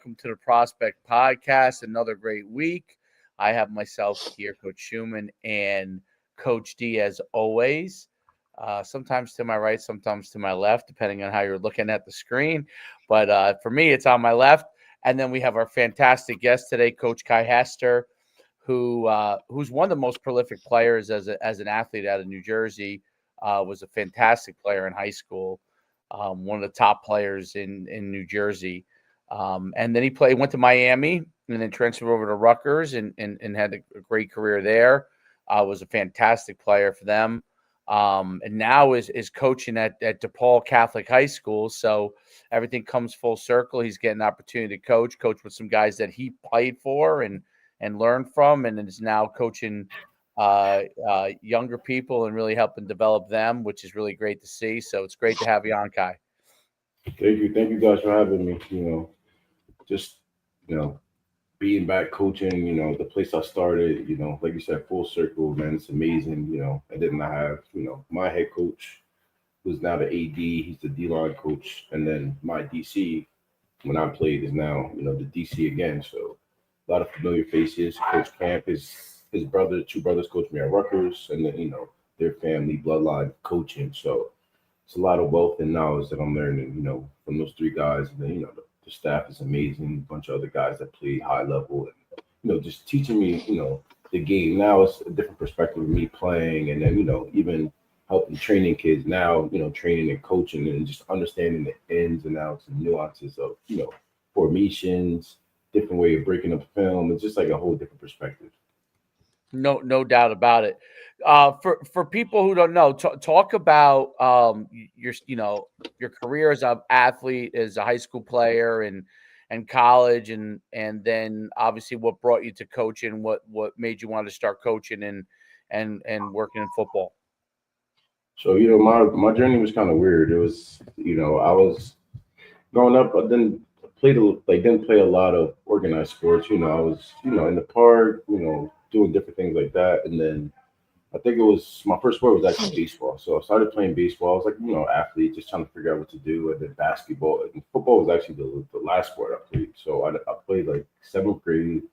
welcome to the Prospect Podcast. Another great week. I have myself here, Coach Schumann, and Coach D, as always. Sometimes to my right, sometimes to my left, depending on how you're looking at the screen. But for me, it's on my left. And then we have our fantastic guest today, Coach Kiy Hester, who's one of the most prolific players as an athlete out of New Jersey. Was a fantastic player in high school. One of the top players in New Jersey. And then he went to Miami and then transferred over to Rutgers and had a great career there. Was a fantastic player for them. And now is coaching at Depaul Catholic High School. So everything comes full circle. He's getting an opportunity to coach with some guys that he played for and learned from, and is now coaching younger people and really helping develop them, which is really great to see. So it's great to have you on, Kiy. Thank you guys for having me. Just being back coaching. The place I started. Like you said, full circle, man. It's amazing. And then I have my head coach, who's now the AD. He's the D-line coach, and then my DC, when I played, is now the DC again. So a lot of familiar faces. Coach Camp, his brother, two brothers coached me at Rutgers, and then their family bloodline coaching. So it's a lot of wealth and knowledge that I'm learning, from those three guys. And then the staff is amazing. A bunch of other guys that play high level, and just teaching me, the game. Now it's a different perspective of me playing, and then even helping training kids now, training and coaching and just understanding the ins and outs and nuances of formations, different way of breaking up film. It's just like a whole different perspective. No doubt about it. For people who don't know, talk about your career as an athlete, as a high school player, and college, and then obviously what brought you to coaching, what made you want to start coaching and working in football. So my journey was kind of weird. It was I was growing up. I didn't play a lot of organized sports. I was in the park. Doing different things like that. And then I think it was my first sport was actually baseball. So I started playing baseball. I was like, athlete, just trying to figure out what to do. And then basketball and football was actually the last sport I played. So I played like seventh grade.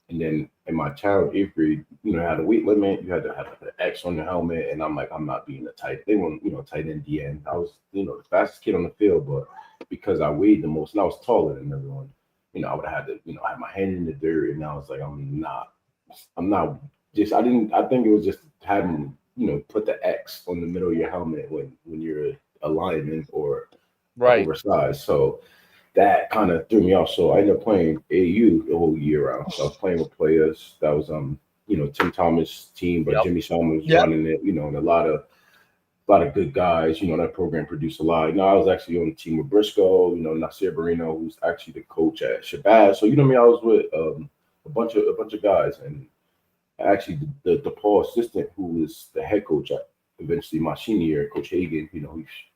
And then in my child eighth grade, had a weight limit. You had to have an X on your helmet. And I'm like, I'm not being a tight. They want, tight end DN. I was, the fastest kid on the field, but because I weighed the most and I was taller than everyone, I would have had to, have my hand in the dirt. And I was like, I'm not just, I think it was just having, put the X on the middle of your helmet when you're a lineman or right oversized. So that kind of threw me off. So I ended up playing AU the whole year round. So I was playing with players that was, Tim Thomas team, but Jimmy Solomon was running it, and a lot of good guys. That program produced a lot. I was actually on the team with Briscoe, Nasir Barino, who's actually the coach at Shabazz. So, I was with, a bunch of guys, and actually the DePaul assistant, who was the head coach at eventually my senior year, Coach Hagan, he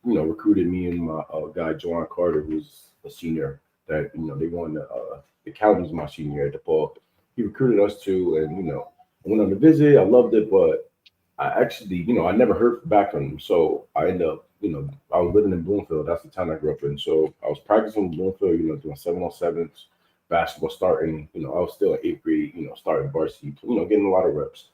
recruited me and my guy Juwan Carter, who's a senior that they won the counties my senior year at DePaul. He recruited us too, and I went on the visit. I loved it, but I actually I never heard back from him. So I ended up I was living in Bloomfield. That's the town I grew up in. So I was practicing in Bloomfield, doing 7-on-7s. Basketball starting, I was still in eighth grade, starting varsity, getting a lot of reps.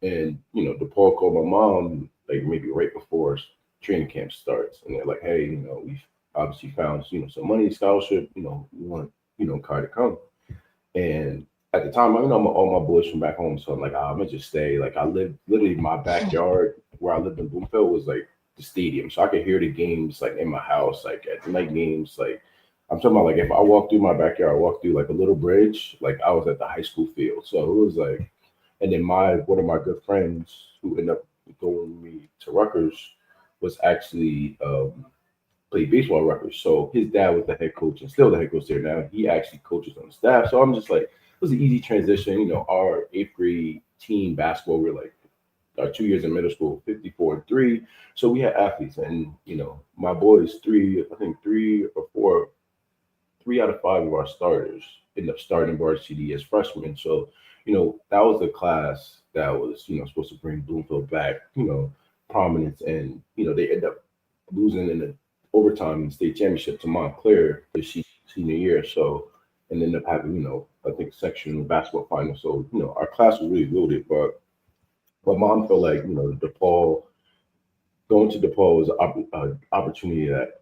And, DePaul called my mom, like maybe right before training camp starts. And they're like, hey, we've obviously found, some money scholarship, we want, Kiy to come. And at the time, all my boys from back home. So I'm like, I'm going to just stay. Like I lived, literally my backyard where I lived in Bloomfield was like the stadium. So I could hear the games like in my house, like at the night games, like, I'm talking about like if I walk through my backyard, I walk through like a little bridge, like I was at the high school field. So it was like, and then one of my good friends who ended up going with me to Rutgers was actually played baseball at Rutgers. So his dad was the head coach and still the head coach there now. He actually coaches on the staff. So I'm just like, it was an easy transition. Our eighth grade team basketball, we're like our 2 years in middle school, 54-3. So we had athletes, and my boys, three out of five of our starters end up starting varsity as freshmen. So, that was the class that was, supposed to bring Bloomfield back, prominence. And, they end up losing in the overtime in the state championship to Montclair this senior year. So and ended up having, I think section basketball final. So, our class was really loaded, but my mom felt like, going to DePaul was an opportunity that,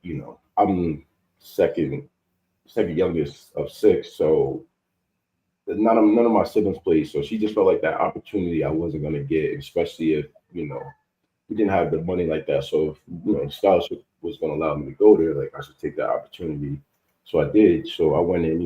I'm second, second youngest of six. So none of my siblings played. So she just felt like that opportunity I wasn't going to get, especially if, we didn't have the money like that. So if, scholarship was going to allow me to go there, like I should take that opportunity. So I did. So I went in,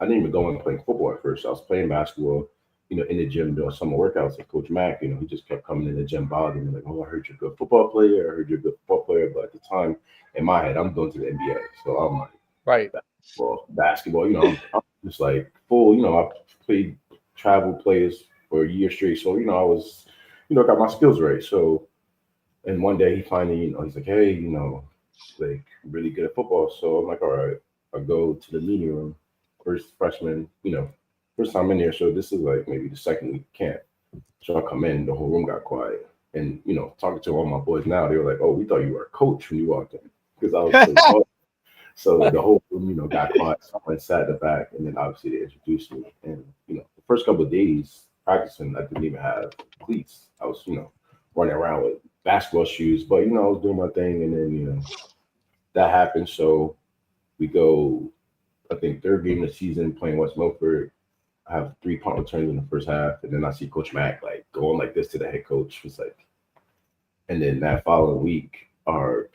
I didn't even go in playing football at first. I was playing basketball, in the gym doing summer workouts with Coach Mack. He just kept coming in the gym bothering me, like, oh, I heard you're a good football player. I heard you're a good football player. But at the time, in my head, I'm going to the NBA. So I'm like, Right. basketball, I'm just like full, I played travel players for a year straight. So, I was, got my skills right. So, and one day he finally, he's like, hey, like really good at football. So I'm like, all right, I go to the meeting room, first freshman, first time in there. So this is like maybe the second week of camp. So I come in, the whole room got quiet. And, talking to all my boys now, they were like, oh, we thought you were a coach when you walked in. Because I was so tall. So the whole room, got quiet. So I went sat in the back, and then obviously they introduced me. And, the first couple of days practicing, I didn't even have cleats. I was, running around with basketball shoes, but, I was doing my thing. And then, that happened. So we go, I think, third game of the season playing West Milford. I have 3-punt returns in the first half, and then I see Coach Mack like going like this to the head coach. Was like, and then that following week, our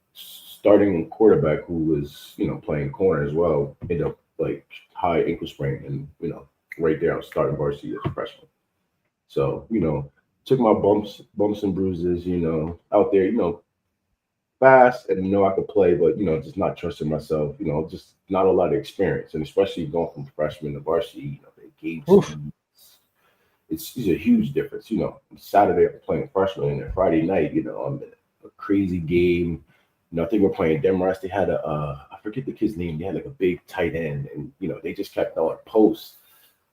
starting quarterback, who was playing corner as well, ended up like high ankle sprain, and right there I was starting varsity as a freshman. So took my bumps and bruises, out there, fast and I could play, but just not trusting myself, just not a lot of experience, and especially going from freshman to varsity, the game speed, it's a huge difference. Saturday I'm playing freshman, and then Friday night, I'm in a crazy game. I think we're playing Demorest. They had I forget the kid's name. They had like a big tight end, and they just kept throwing posts.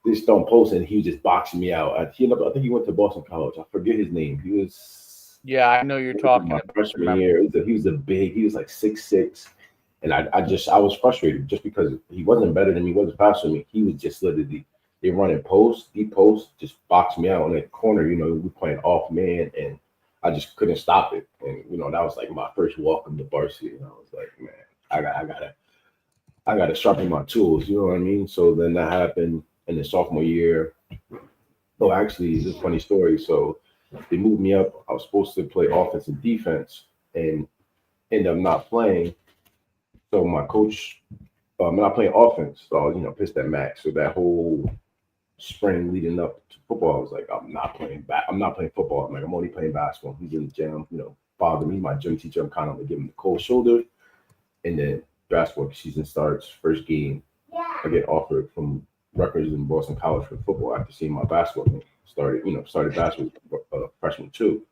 They just throwing posts, and he was just boxing me out. I think he went to Boston College. I forget his name. He was I know you're talking my about freshman year. He was like 6'6", and I was frustrated just because he wasn't better than me, wasn't faster than me. He was just literally they running posts, deep posts, just boxed me out in the corner. We playing off man, and I just couldn't stop it. And that was like my first welcome to varsity, and I was like, man, I gotta sharpen my tools. You know what I mean? So then that happened in the sophomore year. Oh, actually, it's a funny story. So they moved me up. I was supposed to play offense and defense, and ended up not playing. So my coach, not playing offense. So I was, pissed at Max. So that whole spring leading up to football, I was like, I'm not playing football. I'm like, I'm only playing basketball. He's in the gym, bother me. My gym teacher, I'm kind of like giving him the cold shoulder. And then basketball season starts. First game, I get offered from Rutgers in Boston College for football after seeing my basketball game. Started basketball freshman too.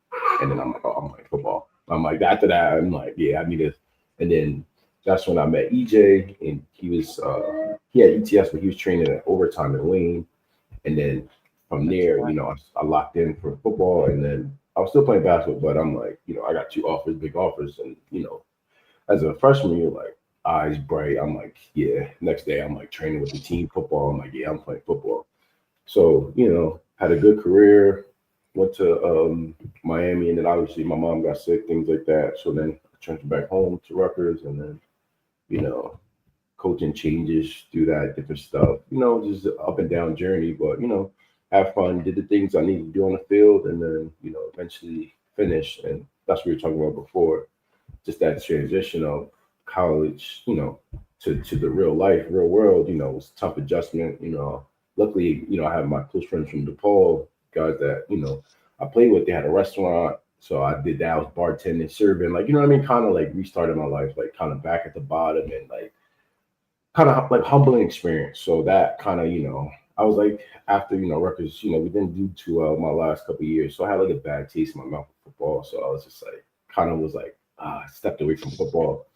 And then I'm like, oh, I'm playing football. I'm like, after that, I'm like, yeah, I need to. And then that's when I met EJ, and he had ETS, but he was training at overtime in Wayne. And then from there, I locked in for football, and then I was still playing basketball, but I'm like, I got 2 offers, big offers, and as a freshman, you're like eyes bright. I'm like, yeah. Next day, I'm like training with the team football. I'm like, yeah, I'm playing football. So had a good career. Went to Miami, and then obviously my mom got sick, things like that. So then I transferred back home to Rutgers, and then coaching changes, do that different stuff. Just an up and down journey, but have fun, did the things I needed to do on the field, and then eventually finish. And that's what we were talking about before, just that transition of college, to the real life, real world. It was a tough adjustment. Luckily, I have my close friends from DePaul, guys that I played with. They had a restaurant. So I did that. I was bartending, serving, like, what I mean? Kind of like restarted my life, like kind of back at the bottom, and like kind of like humbling experience. So that kind of, I was like, after, Rutgers, we didn't do too well my last couple of years. So I had like a bad taste in my mouth with football. So I was just like, kind of was like, I stepped away from football.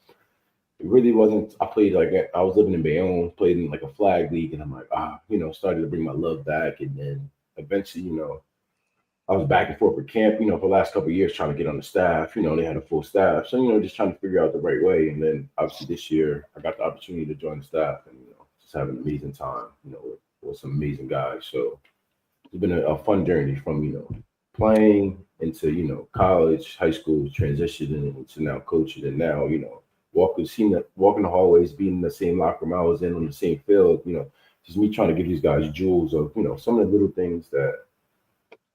It really wasn't, I played like, I was living in Bayonne, played in like a flag league, and I'm like, started to bring my love back. And then eventually, I was back and forth with camp, for the last couple of years trying to get on the staff. They had a full staff. So, just trying to figure out the right way. And then obviously this year I got the opportunity to join the staff. And, just having an amazing time, with some amazing guys. So it's been a fun journey from, playing into, college, high school, transitioning into now coaching, and now, walking the hallways, being in the same locker room I was in on the same field, just me trying to give these guys jewels of, some of the little things that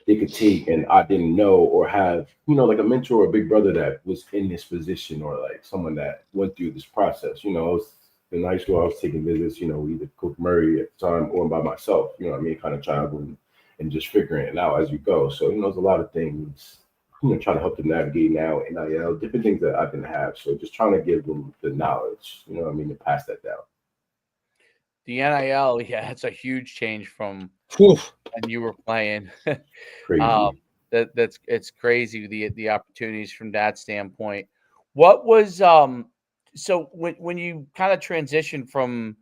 they could take and I didn't know or have, like a mentor or a big brother that was in this position or like someone that went through this process. I was in high school, I was taking visits, either Coach Murray at the time or by myself, what I mean, kind of traveling and just figuring it out as you go. So, there's a lot of things, trying to help them navigate now, NIL, different things that I didn't have. So just trying to give them the knowledge, what I mean, to pass that down. The NIL, yeah, it's a huge change from Whew. when you were playing. Crazy. It's crazy the opportunities from that standpoint. What was so when you kind of transitioned from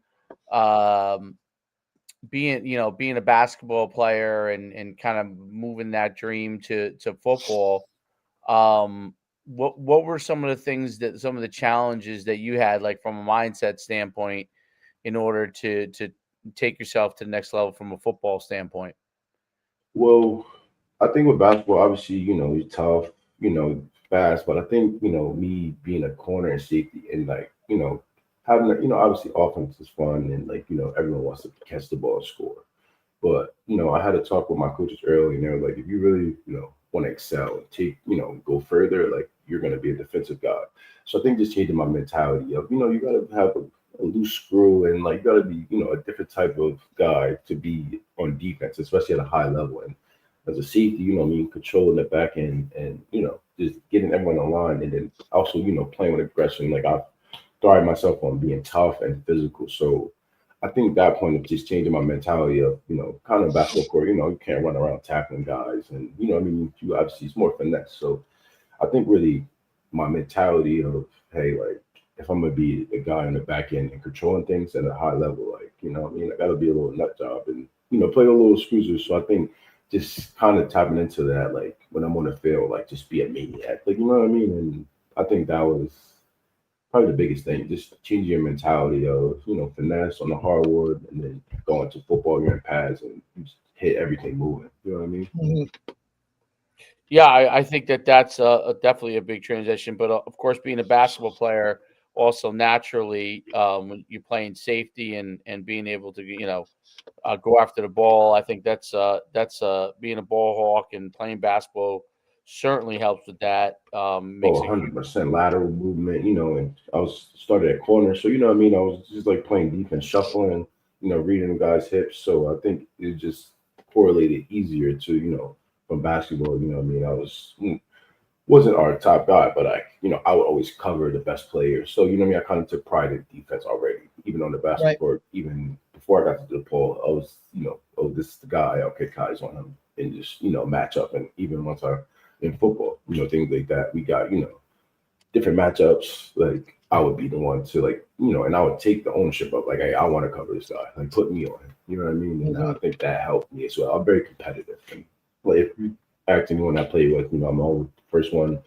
being a basketball player and kind of moving that dream to football, what were some of the things some of the challenges that you had, like from a mindset standpoint, in order to take yourself to the next level from a football standpoint? Well, I think with basketball, obviously, you're tough, fast, but I think, me being a corner and safety and like, having, obviously offense is fun and like, everyone wants to catch the ball and score. But, I had to talk with my coaches early and they were like, if you really, want to excel and take, go further, like you're going to be a defensive guy. So I think just changing my mentality of, you got to have a loose screw and like, you got to be, a different type of guy to be on defense, especially at a high level. And as a safety, controlling the back end and, just getting everyone online and then also, playing with aggression. Like I pride myself on being tough and physical. So I think that point of just changing my mentality of, kind of basketball court, you can't run around tackling guys and, you obviously it's more finesse. So I think really my mentality of, hey, like if I'm going to be a guy on the back end and controlling things at a high level, like, I got to be a little nut job and, play a little screws. So I think just kind of tapping into that, like when I'm on the field, like just be a maniac, like, you know what I mean? And I think that was probably the biggest thing, just changing your mentality of, finesse on the hardwood and then going to football, you're in pads and you just hit everything moving. You know what I mean? Mm-hmm. Yeah, I think that's definitely a big transition. But of course, being a basketball player, also naturally, when you're playing safety and being able to, go after the ball, I think that's being a ball hawk and playing basketball certainly helps with that. Makes 100% lateral movement, and I was started at corner. So, I mean? I was just like playing defense, shuffling, reading the guy's hips. So I think it just correlated easier to, from basketball, I mean? I wasn't our top guy, but I would always cover the best players. So, I kind of took pride in defense already, even on the basketball court, even before I got to Depaul, I was, oh, this is the guy, I'll kick eyes on him and just, match up. And even once in football, things like that, we got, different matchups. Like I would be the one to like, and I would take the ownership of like, hey, I want to cover this guy, like put me on him. You know what I mean? And I think that helped me as well. I'm very competitive. And like, if you ask anyone I play with, I'm always the first one,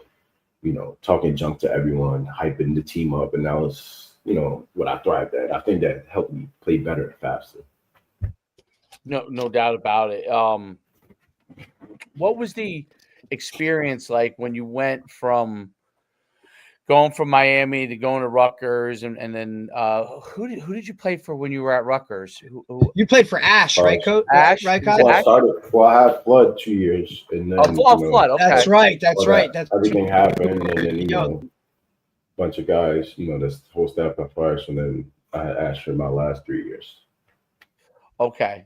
talking junk to everyone, hyping the team up. And that was, what I thrived at. I think that helped me play better and faster. No doubt about it. What was the experience like when you went from going from Miami to going to Rutgers, and then who did you play for when you were at Rutgers? You played for Ash, right, Coach? Ash, right, Well, I had Flood 2 years, and then Flood. Okay, that's right. That's right. Everything happened, and then a bunch of guys, this whole staff got fired. So then I had Ash for my last 3 years. Okay.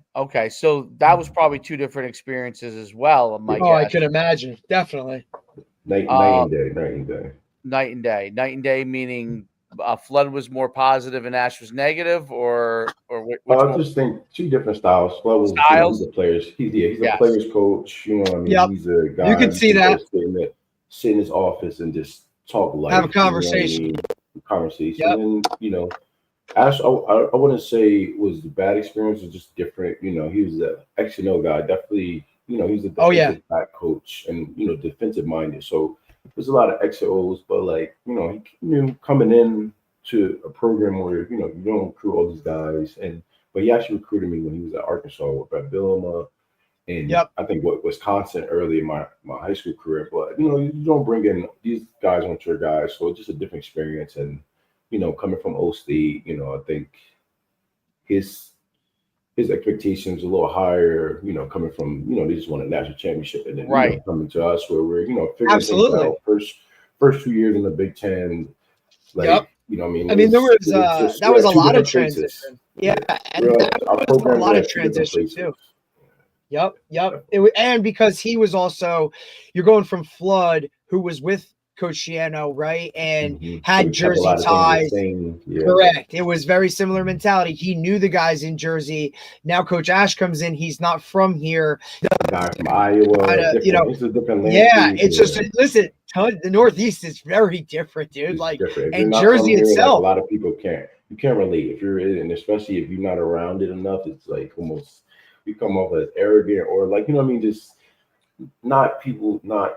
So that was probably two different experiences as well. I can imagine. Definitely. Night and day. Night and day, meaning Flood was more positive and Ash was negative, or which I just think two different styles. Flood was he's a player's. He's a player's coach. He's a guy. You can see that. Sit in his office and just talk life. Have a conversation. Conversation. And Ash, I wouldn't say was a bad experience. It was just different. He was an X&O guy. Definitely, he's a defensive back coach and, defensive minded. So there's a lot of X&Os, but like, he knew coming in, to a program where you don't recruit all these guys, but he actually recruited me when he was at Arkansas at Billima, and I think Wisconsin early in my high school career. But you don't bring in these guys onto your guys, so it's just a different experience. And coming from O State, I think his expectations a little higher, coming from, they just won a national championship, and then coming to us where we're, figuring things out. First 2 years in the Big Ten, like, there was that was a lot of transition. Yeah, and that was a lot of transition too. Yep. And because he was also, you're going from Flood, who was with Coach Shiano, right? And had Jersey ties. Correct. It was very similar mentality. He knew the guys in Jersey. Now Coach Ash comes in. He's not from here. Guy from Iowa. It's a different language. Yeah, it's just, listen, the Northeast is very different, dude. It's like, different. And Jersey here, itself. Like, a lot of people you can't relate. If you're in, and especially if you're not around it enough, it's like almost, you come off as arrogant or like, just not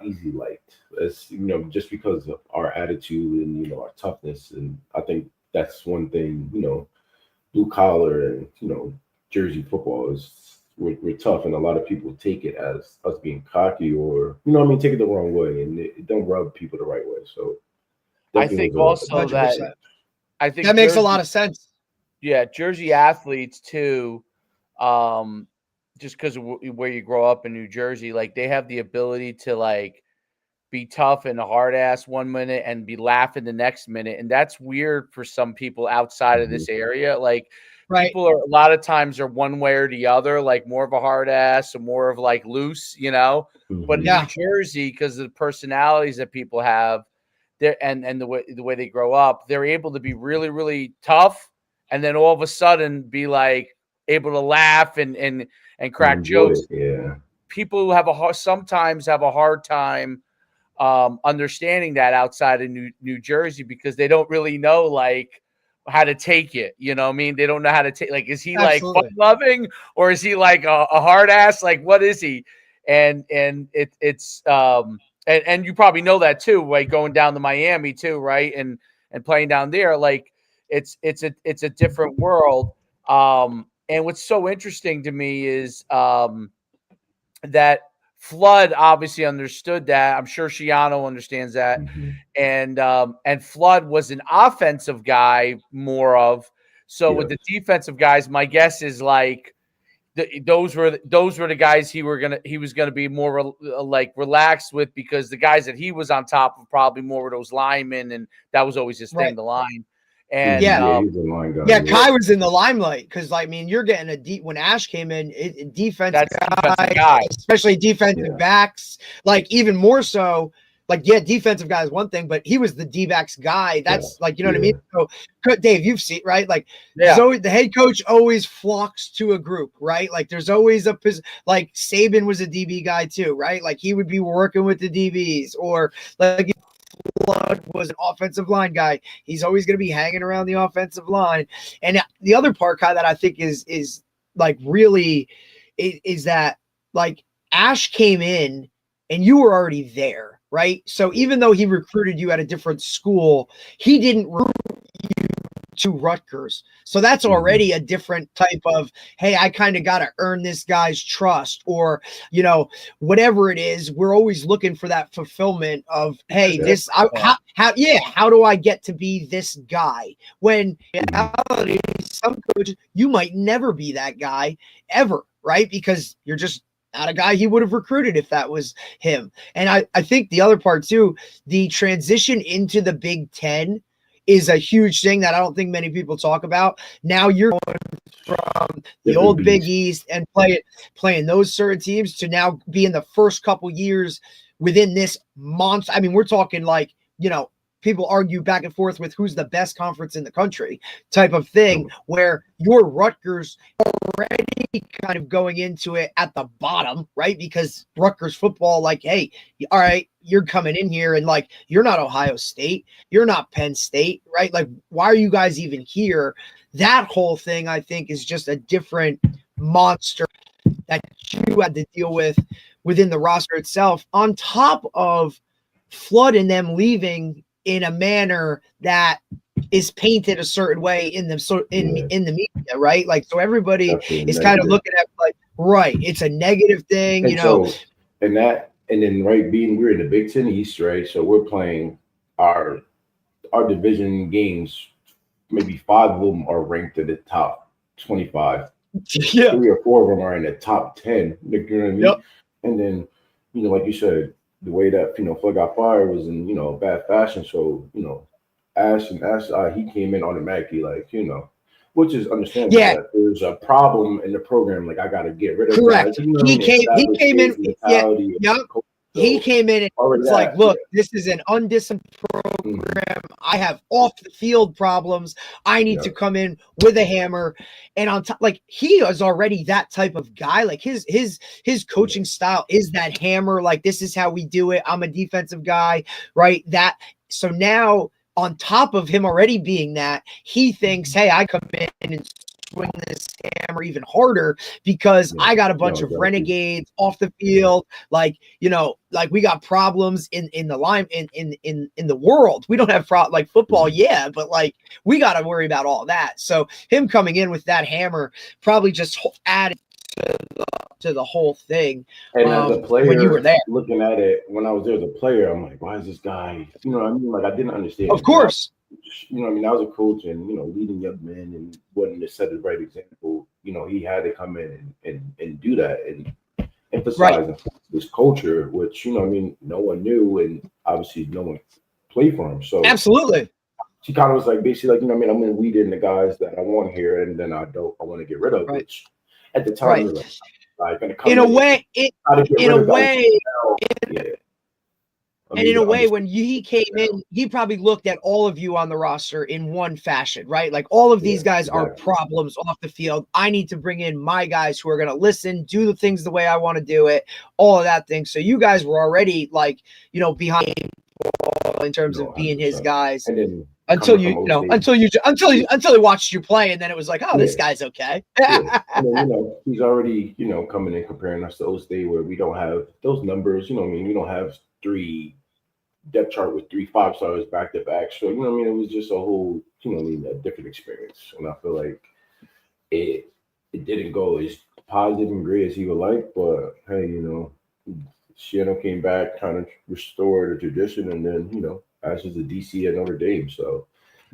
easy liked, as just because of our attitude and our toughness. And I think that's one thing, blue collar and Jersey football is we're tough, and a lot of people take it as us being cocky or take it the wrong way, and it don't rub people the right way. So I think also that that makes a lot of sense. Yeah, Jersey athletes too. Just because of where you grow up in New Jersey, like they have the ability to like be tough and a hard ass 1 minute and be laughing the next minute. And that's weird for some people outside of this area. Like people are a lot of times are one way or the other, like more of a hard ass or more of like loose, but in New Jersey, because of the personalities that people have there and the way they grow up, they're able to be really, really tough. And then all of a sudden be like able to laugh and crack jokes. Yeah, people who sometimes have a hard time understanding that outside of New Jersey because they don't really know like how to take it. You know what I mean? They don't know how to take. Like, is he like fun loving or is he like a hard ass? Like, what is he? And it's and you probably know that too, like going down to Miami too, right? And playing down there, like it's a different world. And what's so interesting to me is that Flood obviously understood that. I'm sure Shiano understands that. And Flood was an offensive guy more of. So with the defensive guys, my guess is like those were the guys he was gonna be more like relaxed with, because the guys that he was on top of probably more of those linemen, and that was always his thing, the line. And he was a line guy. Kiy was in the limelight because, like, I mean, you're getting a deep when Ash came in, defensive guy, especially defensive backs, like even more so. Like, defensive guy is one thing, but he was the D-backs guy. That's like, you know what I mean? So, Dave, you've seen, right? Like, so the head coach always flocks to a group, right? Like, there's always like Saban was a DB guy too, right? Like, he would be working with the DBs, or like Flood was an offensive line guy. He's always going to be hanging around the offensive line. And the other part, Kiy, that I think is like really is that like Ash came in and you were already there, right? So even though he recruited you at a different school, he didn't recruit you to Rutgers. So that's already a different type of, hey, I kind of got to earn this guy's trust, or, whatever it is. We're always looking for that fulfillment of, hey, how do I get to be this guy? When in reality, some coaches, you might never be that guy ever, right? Because you're just not a guy he would have recruited if that was him. And I think the other part too, the transition into the Big Ten is a huge thing that I don't think many people talk about. Now you're going from the old Big East and playing those certain teams to now be in the first couple years within this monster. I mean, we're talking like, people argue back and forth with who's the best conference in the country type of thing, where your Rutgers already kind of going into it at the bottom, right? Because Rutgers football, like, hey, all right, you're coming in here and like, you're not Ohio State, you're not Penn State, right? Like, why are you guys even here? That whole thing, I think, is just a different monster that you had to deal with within the roster itself, on top of Flood and them leaving in a manner that is painted a certain way in the media, right? Like, so everybody is kind of looking at like, right, it's a negative thing, and you know. So, and then right, we're in the Big Ten East, right? So we're playing our division games. Maybe 5 of them are ranked in the top 25. Yeah. 3 or 4 of them are in the top 10. You know what I mean? Yep. And then, like you said, the way that Floyd got fired was in bad fashion. So Ash, he came in automatically, like which is understandable. Yeah. That there's a problem in the program. Like, I got to get rid of Correct. guys. He came in. Yeah. Yep. So he came in and it's like, look, this is an undisciplined program. I have off the field problems. I need to come in with a hammer. And on top, like, he is already that type of guy. Like, his coaching style is that hammer. Like, this is how we do it. I'm a defensive guy, right? So now, on top of him already being that, he thinks, hey, I come in and swing this hammer even harder because I got a bunch of renegades off the field. Like, like we got problems in the line in the world. We don't have like football, yeah, but like we got to worry about all that. So him coming in with that hammer probably just added to the whole thing. And as a player, when you were there, looking at it, when I was there as a player, I'm like, why is this guy? You know what I mean? Like, I didn't understand. Of course. I mean, I was a coach and, leading young men and wanting to set the right example. He had to come in and do that and emphasize this culture, which, I mean, no one knew. And obviously no one played for him. So absolutely. She kind of was like, basically like, I mean, I'm going to weed in the guys that I want here. And then I want to get rid of, which at the time, was like in a way, and in a way, when he came in, he probably looked at all of you on the roster in one fashion, right? Like, all of these guys are problems off the field. I need to bring in my guys who are going to listen, do the things the way I want to do it, all of that thing. So you guys were already like, behind in terms of being his guys. And then until he watched you play, and then it was like, oh, this guy's okay. And then, he's already, coming in comparing us to O State where we don't have those numbers. I mean, we don't have 3 depth chart with 3 5-stars back to back. So, I mean, it was just a whole, a different experience. And I feel like it didn't go as positive and great as he would like, but hey, Shiano came back, kind of restored the tradition, and then, Ash is a DC at Notre Dame. So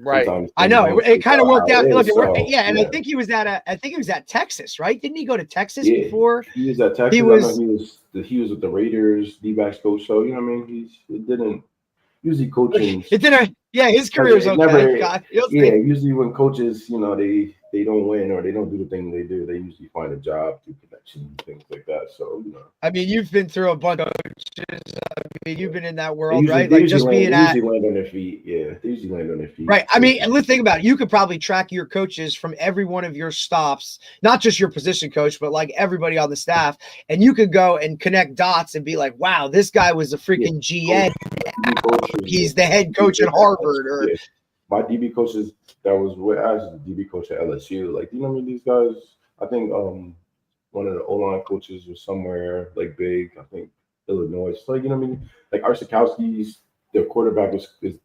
I know it kind of worked out. Look, and I think he was at Texas, right? Didn't he go to Texas before? He was at Texas. He was with the Raiders, D-backs coach. So I mean, he didn't usually coaching. It didn't. Yeah, his career's okay. Usually when coaches, they don't win or they don't do the thing they do, they usually find a job through connections and things like that. So, I mean, you've been through a bunch of coaches. I mean, you've been in that world, right? Like, just being at. They usually land on their feet. Yeah, they usually land on their feet. Right. I mean, and let's think about it. You could probably track your coaches from every one of your stops, not just your position coach, but like everybody on the staff. And you could go and connect dots and be like, wow, this guy was a freaking GN. He's the head coach at Harvard. Or my DB coaches that was with Ash, the DB coach at LSU. Like, I mean, these guys, I think one of the O-line coaches was somewhere like big, I think Illinois. So, like, I mean, like Arsikowski's the quarterback is the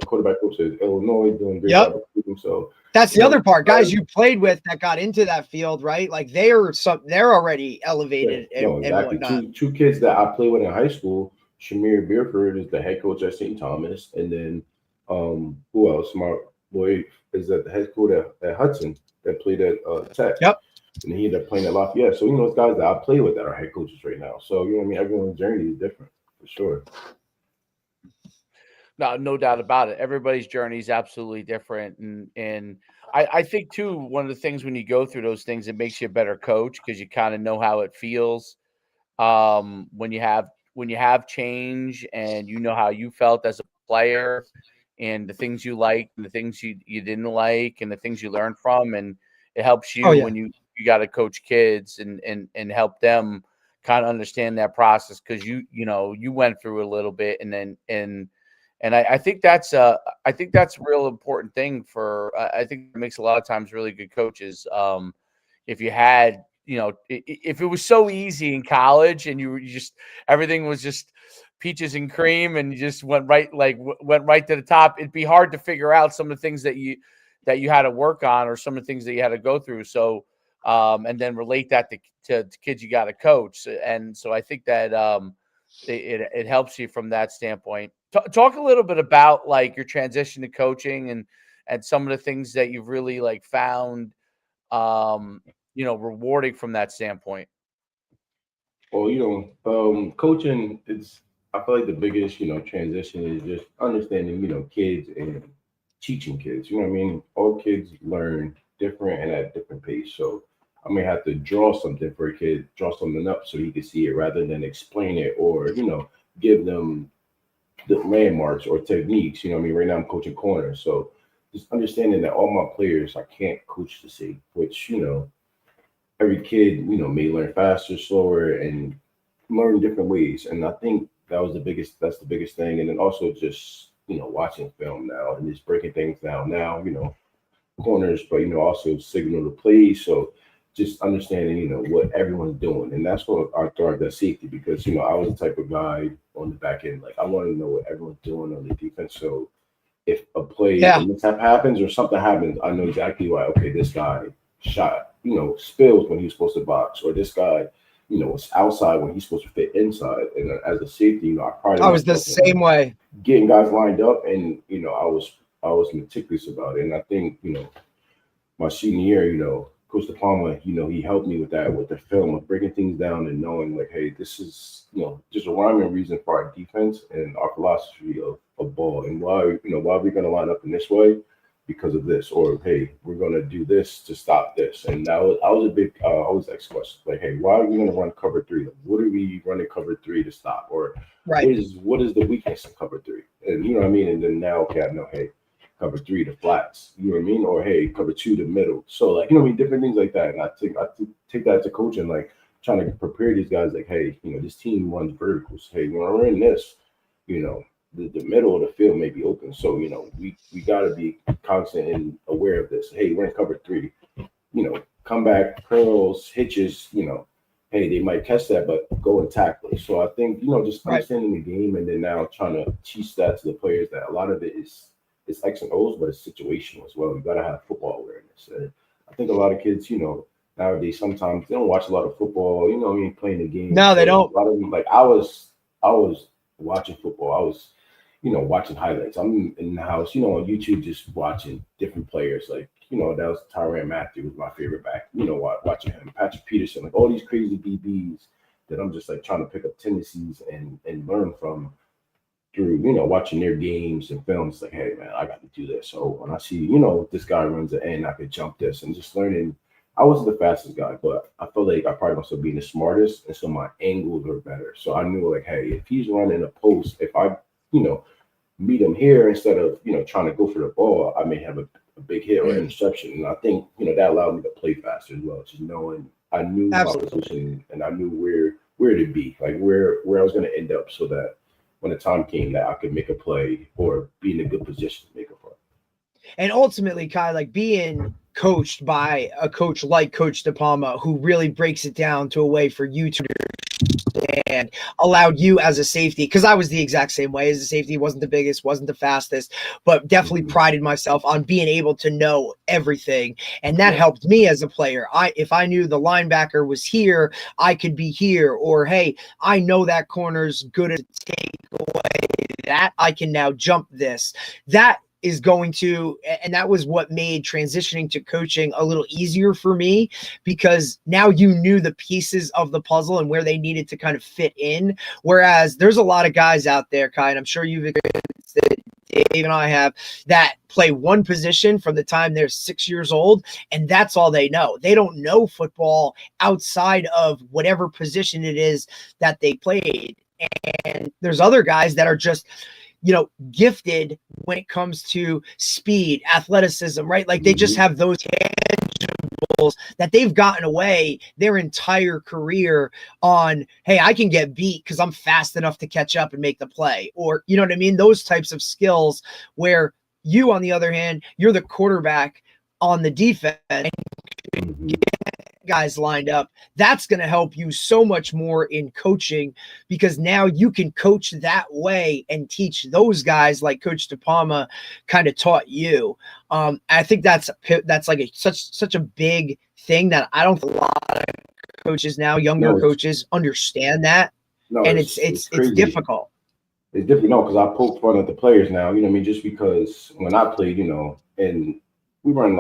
quarterback coach at Illinois, doing great job recruiting. So that's the other part. Guys you played with that got into that field, right? Like they're already elevated and whatnot. Two kids that I played with in high school. Shamir Beerford is the head coach at St. Thomas, and then who else? My boy is at the head coach at Hudson that played at Tech. Yep. And he ended up playing at Lafayette. So those guys that I play with that are head coaches right now. So I mean, everyone's journey is different for sure. No doubt about it. Everybody's journey is absolutely different, and I think too, one of the things when you go through those things, it makes you a better coach because you kind of know how it feels when you have change, and you know how you felt as a player, and the things you liked and the things you didn't like, and the things you learned from, and it helps you when you got to coach kids and help them kind of understand that process because you went through a little bit, and I think that's a real important thing for I think it makes a lot of times really good coaches. If you had if it was so easy in college and you just everything was just peaches and cream and you just went right to the top, it'd be hard to figure out some of the things that you had to work on or some of the things that you had to go through. So and then relate that to kids you got to coach. And so I think that it helps you from that standpoint. Talk a little bit about like your transition to coaching and some of the things that you've really like found rewarding from that standpoint. Well, coaching, I feel like the biggest, transition is just understanding, kids and teaching kids. You know what I mean? All kids learn different and at different pace. So I may have to draw something for a kid, draw something up so he can see it rather than explain it or, give them the landmarks or techniques. You know what I mean? Right now I'm coaching corners. So just understanding that all my players I can't coach the same, which, every kid, may learn faster, slower, and learn different ways. And I think that's the biggest thing. And then also just, watching film now and just breaking things down now, corners, but, also signal the play. So just understanding, what everyone's doing. And that's what I thought that safety, because, I was the type of guy on the back end. Like I want to know what everyone's doing on the defense. So if a play a mishap happens or something happens, I know exactly why, okay, this guy shot, spills when he was supposed to box, or this guy, was outside when he's supposed to fit inside. And as a safety, I was the same way. Getting guys lined up, and I was meticulous about it. And I think, my senior year, Coach Depaul, he helped me with that, with the film, of breaking things down and knowing like, hey, this is, just a rhyme and reason for our defense and our philosophy of ball, and why we're going to line up in this way because of this, or hey, we're going to do this to stop this. And I was a big, I always ask questions like, hey, why are we going to run cover three? What are we running cover three to stop? Or what is the weakness in cover three? And you know what I mean? And then now, okay, I know, hey, cover three to flats, you know what I mean? Or hey, cover two to middle. So like, different things like that. And I take that to coaching, like trying to prepare these guys like, hey, this team runs verticals. Hey, when we're in this, the middle of the field may be open. So, we got to be constant and aware of this. Hey, we're in cover three, comeback, curls, hitches, hey, they might catch that, but go and tackle it. So I think, just understanding the game and then now trying to teach that to the players that a lot of it is X and O's, but it's situational as well. You got to have football awareness. And I think a lot of kids, nowadays, sometimes they don't watch a lot of football, playing the game. No, they don't. A lot of them, like I was watching football. I was, watching highlights. I'm in the house, on YouTube, just watching different players. Like, that was Tyrann Mathieu was my favorite back, watching him, Patrick Peterson, like all these crazy DBs that I'm just like trying to pick up tendencies and learn from through, watching their games and films. Like, hey, man, I got to do this. So when I see, this guy runs the end, I could jump this, and just learning. I wasn't the fastest guy, but I feel like I probably myself being the smartest, and so my angles were better. So I knew like, hey, if he's running a post, if I, meet him here instead of, trying to go for the ball, I may have a big hit or interception. And I think, that allowed me to play faster as well. Just knowing I knew my position and I knew where to be, like where I was going to end up, so that when the time came that I could make a play or be in a good position to make a play. And ultimately, Kiy, like being coached by a coach like Coach Depaul, who really breaks it down to a way for you to understand, allowed you as a safety, because I was the exact same way as a safety, wasn't the biggest, wasn't the fastest, but definitely prided myself on being able to know everything. And that helped me as a player. If I knew the linebacker was here, I could be here, or hey, I know that corner's good at take away that, I can now jump this. That is going to, and that was what made transitioning to coaching a little easier for me, because now you knew the pieces of the puzzle and where they needed to kind of fit in. Whereas there's a lot of guys out there, Kiy, and I'm sure you've experienced it, Dave and I have, that play one position from the time they're 6 years old, and that's all they know. They don't know football outside of whatever position it is that they played. And there's other guys that are just, gifted when it comes to speed, athleticism, right? Like they just have those tangibles that they've gotten away their entire career on, hey, I can get beat because I'm fast enough to catch up and make the play. Or, you know what I mean? Those types of skills, where you, on the other hand, you're the quarterback on the defense. guys lined up, that's going to help you so much more in coaching, because now you can coach that way and teach those guys like Coach DePalma kind of taught you. I think that's like such a big thing that I don't think a lot of coaches now, younger coaches, understand that. And it's difficult. It's different, because I poke fun at the players now, you know what I mean? Just because when I played, and we were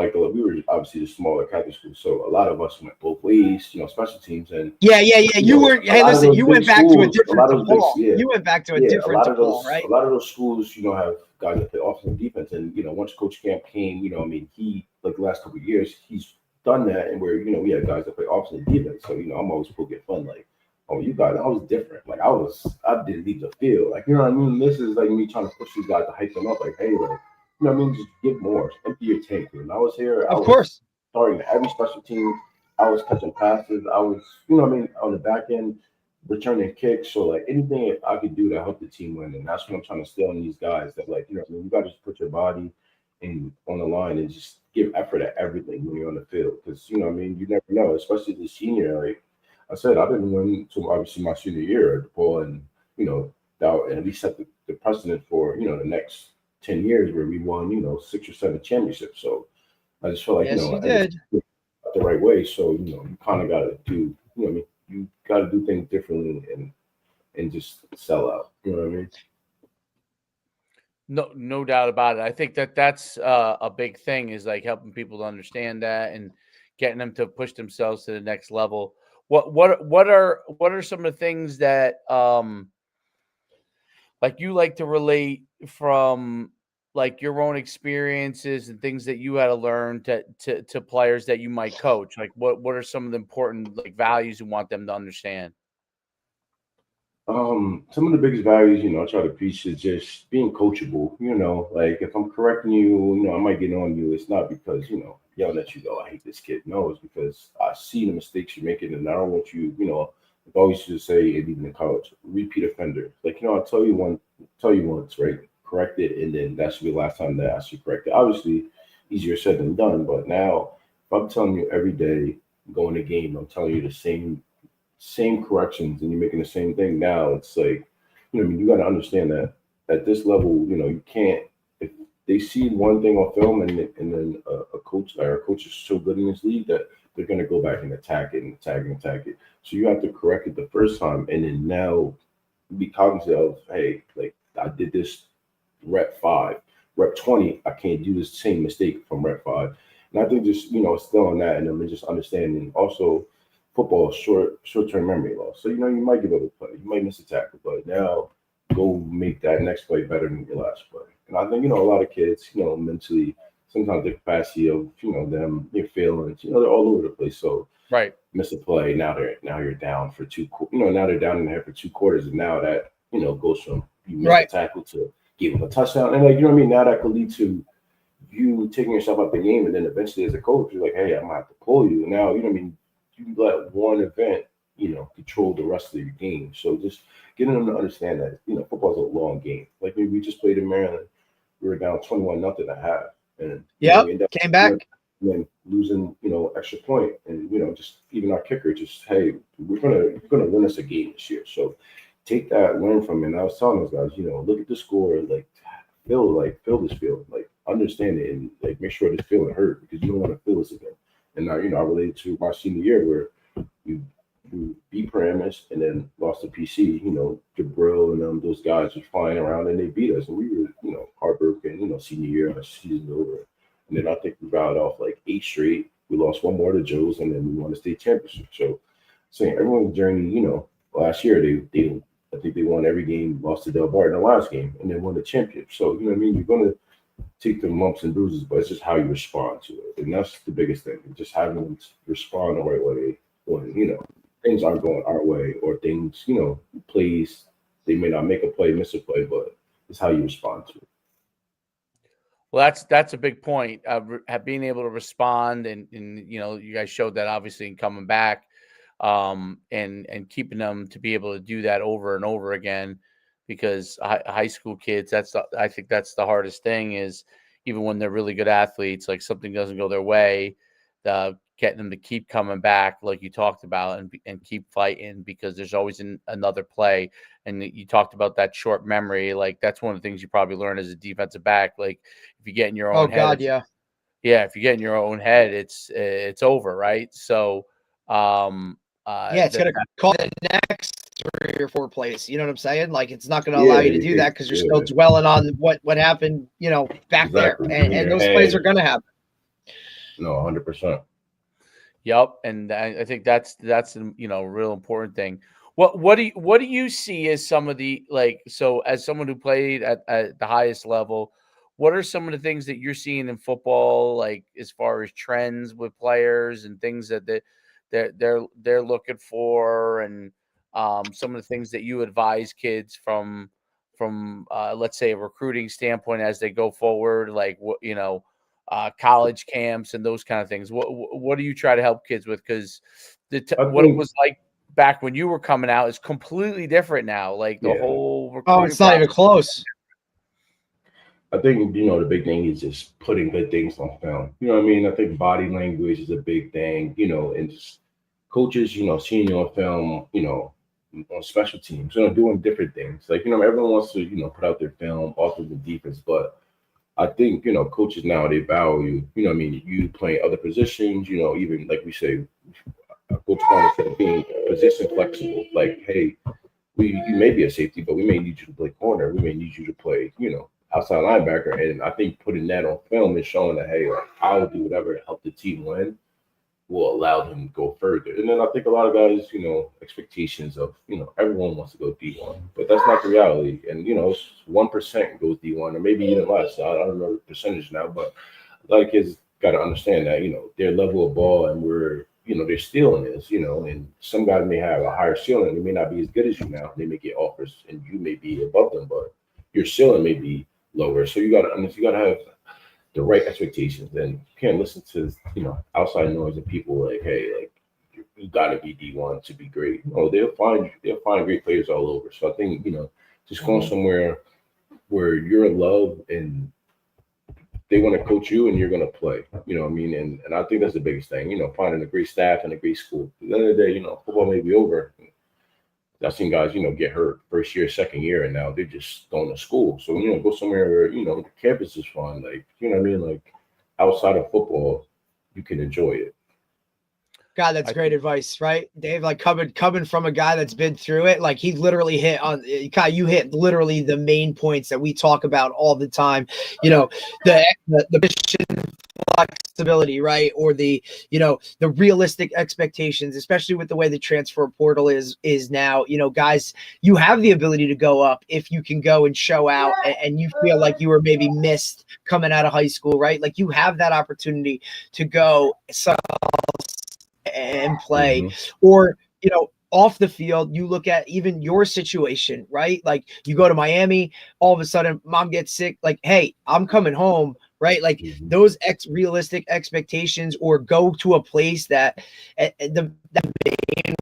obviously the smaller Catholic school, so a lot of us went both ways, special teams. And yeah. You weren't. Hey, listen, you went back to a different DePaul. You went back to a different DePaul, right? A lot of those schools, have guys that play offense and defense, and once Coach Camp came, he like the last couple of years, he's done that, and where we had guys that play offense and defense. So I'm always poking fun like, oh, you guys, I was different. Like I didn't leave the field. Like, you know what I mean? This is like me trying to push these guys to hype them up. Like, hey, like, you know what I mean? Just give more. Empty your tank. When I was here, of course, starting every special team. I was catching passes. I was, on the back end, returning kicks. So like anything I could do to help the team win. And that's what I'm trying to instill in these guys, that like, you got to just put your body on the line and just give effort at everything when you're on the field. Because, you never know, especially the senior, like, I said, I didn't win until obviously my senior year at DePaul, and and we set the precedent for the next 10 years where we won 6 or 7 championships. So I just feel like you did the right way. So you kind of got to do you got to do things differently and just sell out. You know what I mean? No doubt about it. I think that's a big thing, is like helping people to understand that and getting them to push themselves to the next level. What are some of the things that like you like to relate from like your own experiences and things that you had to learn to players that you might coach? Like what are some of the important like values you want them to understand? Some of the biggest values, I try to preach is just being coachable. Like if I'm correcting you, I might get on you. It's not because, yelling at you, though, I hate this kid. No, it's because I see the mistakes you're making, and I don't want you, I always used to say, and even in college, repeat offender. Like, I'll tell you once, right? Correct it, and then that should be the last time that I should correct it. Obviously, easier said than done, but now if I'm telling you every day, going to game, I'm telling you the same corrections, and you're making the same thing. Now it's like, you got to understand that at this level, you can't, if they see one thing on film and then a coach is so good in this league that they're going to go back and attack it. So you have to correct it the first time, and then now be cognizant of, hey, like I did this rep 5, rep 20, I can't do the same mistake from rep 5. And I think just, still on that, and then just understanding also football is short-term memory loss. So, you might give up a play, you might miss a tackle, but now go make that next play better than your last play. And I think, a lot of kids, mentally, sometimes the capacity of, them, their feelings, they're all over the place. So right, miss a play, now you're down for now they're down in there for 2 quarters, and now that, goes from you missed a tackle to give them a touchdown. And like, now that could lead to you taking yourself out the game, and then eventually as a coach, you're like, hey, I'm gonna have to pull you. Now, you let one event, control the rest of your game. So just getting them to understand that, football's a long game. Like we just played in Maryland, we were down 21-0 at half, and we ended up came back and then losing, extra point, and just even our kicker, just hey, you're gonna win us a game this year. So take that, learn from it. And I was telling those guys, look at the score, like feel this field, like understand it, and like make sure this feeling hurt, because you don't want to feel this again. And now, I related to my senior year where we beat Paramus and then lost to PC. Depaul and those guys were flying around and they beat us, and we were, heartbroken. Senior year, our season's over, and then I think we rattled off like 8 straight. We lost 1 more to Joe's, and then we won the state championship. So, saying everyone's journey, last year they I think they won every game, lost to Del Bar in the last game, and then won the championship. So, you're going to take the lumps and bruises, but it's just how you respond to it. And that's the biggest thing, just having them respond the right way when, things aren't going our way, or things, plays, they may not make a play, miss a play, but it's how you respond to it. Well, that's a big point of being able to respond, and you guys showed that obviously in coming back, and keeping them to be able to do that over and over again, because high school kids, I think that's the hardest thing, is even when they're really good athletes, like something doesn't go their way, getting them to keep coming back, like you talked about, and keep fighting, because there's always another play. And you talked about that short memory. Like, that's one of the things you probably learn as a defensive back. Like, if you get in your own head, God, yeah. Yeah, if you get in your own head, it's over, right? So, it's gonna call the next 3 or 4 plays. You know what I'm saying? Like, it's not gonna allow you to do that because you're still dwelling on what happened, back there, and those plays are gonna happen. No, 100%. Yep, and I think that's a real important thing. What do you see as some of the, like, so as someone who played at the highest level, what are some of the things that you're seeing in football, like as far as trends with players and things that they're looking for, and some of the things that you advise kids from let's say a recruiting standpoint as they go forward, like college camps and those kind of things. What do you try to help kids with? Because what it was like back when you were coming out is completely different now. Like the whole recruiting it's not even close. I think, the big thing is just putting good things on film. You know what I mean? I think body language is a big thing, and just coaches, seeing you on film, on special teams, doing different things. Like, everyone wants to, put out their film, off of the defense, but I think, coaches now, they value, you playing other positions, even like we say, Coach Palmer said, being position flexible. Like, hey, you may be a safety, but we may need you to play corner. We may need you to play, outside linebacker. And I think putting that on film and showing that, hey, like, I'll do whatever to help the team win will allow them to go further. And then I think a lot of guys, expectations of, everyone wants to go D1, but that's not the reality. And, it's 1% goes D1, or maybe even less. I don't know the percentage now, but a lot of kids got to understand that, their level of ball and where, their ceiling is, and some guys may have a higher ceiling. They may not be as good as you now. They may get offers and you may be above them, but your ceiling may be lower. So you got to have the right expectations. Then you can't listen to, outside noise of people like, hey, like, you got to be D1 to be great. No, they'll find great players all over. So I think, just going somewhere where you're loved and they want to coach you and you're going to play, you know what I mean? And I think that's the biggest thing, finding a great staff and a great school. At the end of the day, football may be over. I've seen guys, get hurt first year, second year, and now they're just going to school. So, go somewhere where, the campus is fun. Like, you know what I mean? Like, outside of football, you can enjoy it. God, that's great advice, right, Dave? Like, coming from a guy that's been through it, like, he literally hit on, Kiy, you hit literally the main points that we talk about all the time. The mission flexibility, right? Or the realistic expectations, especially with the way the transfer portal is now. Guys, you have the ability to go up if you can go and show out, and you feel like you were maybe missed coming out of high school, right? Like, you have that opportunity to go and play, or off the field. You look at even your situation, right? Like, you go to Miami, all of a sudden mom gets sick, like, hey, I'm coming home, right? Like, those realistic expectations, or go to a place that the main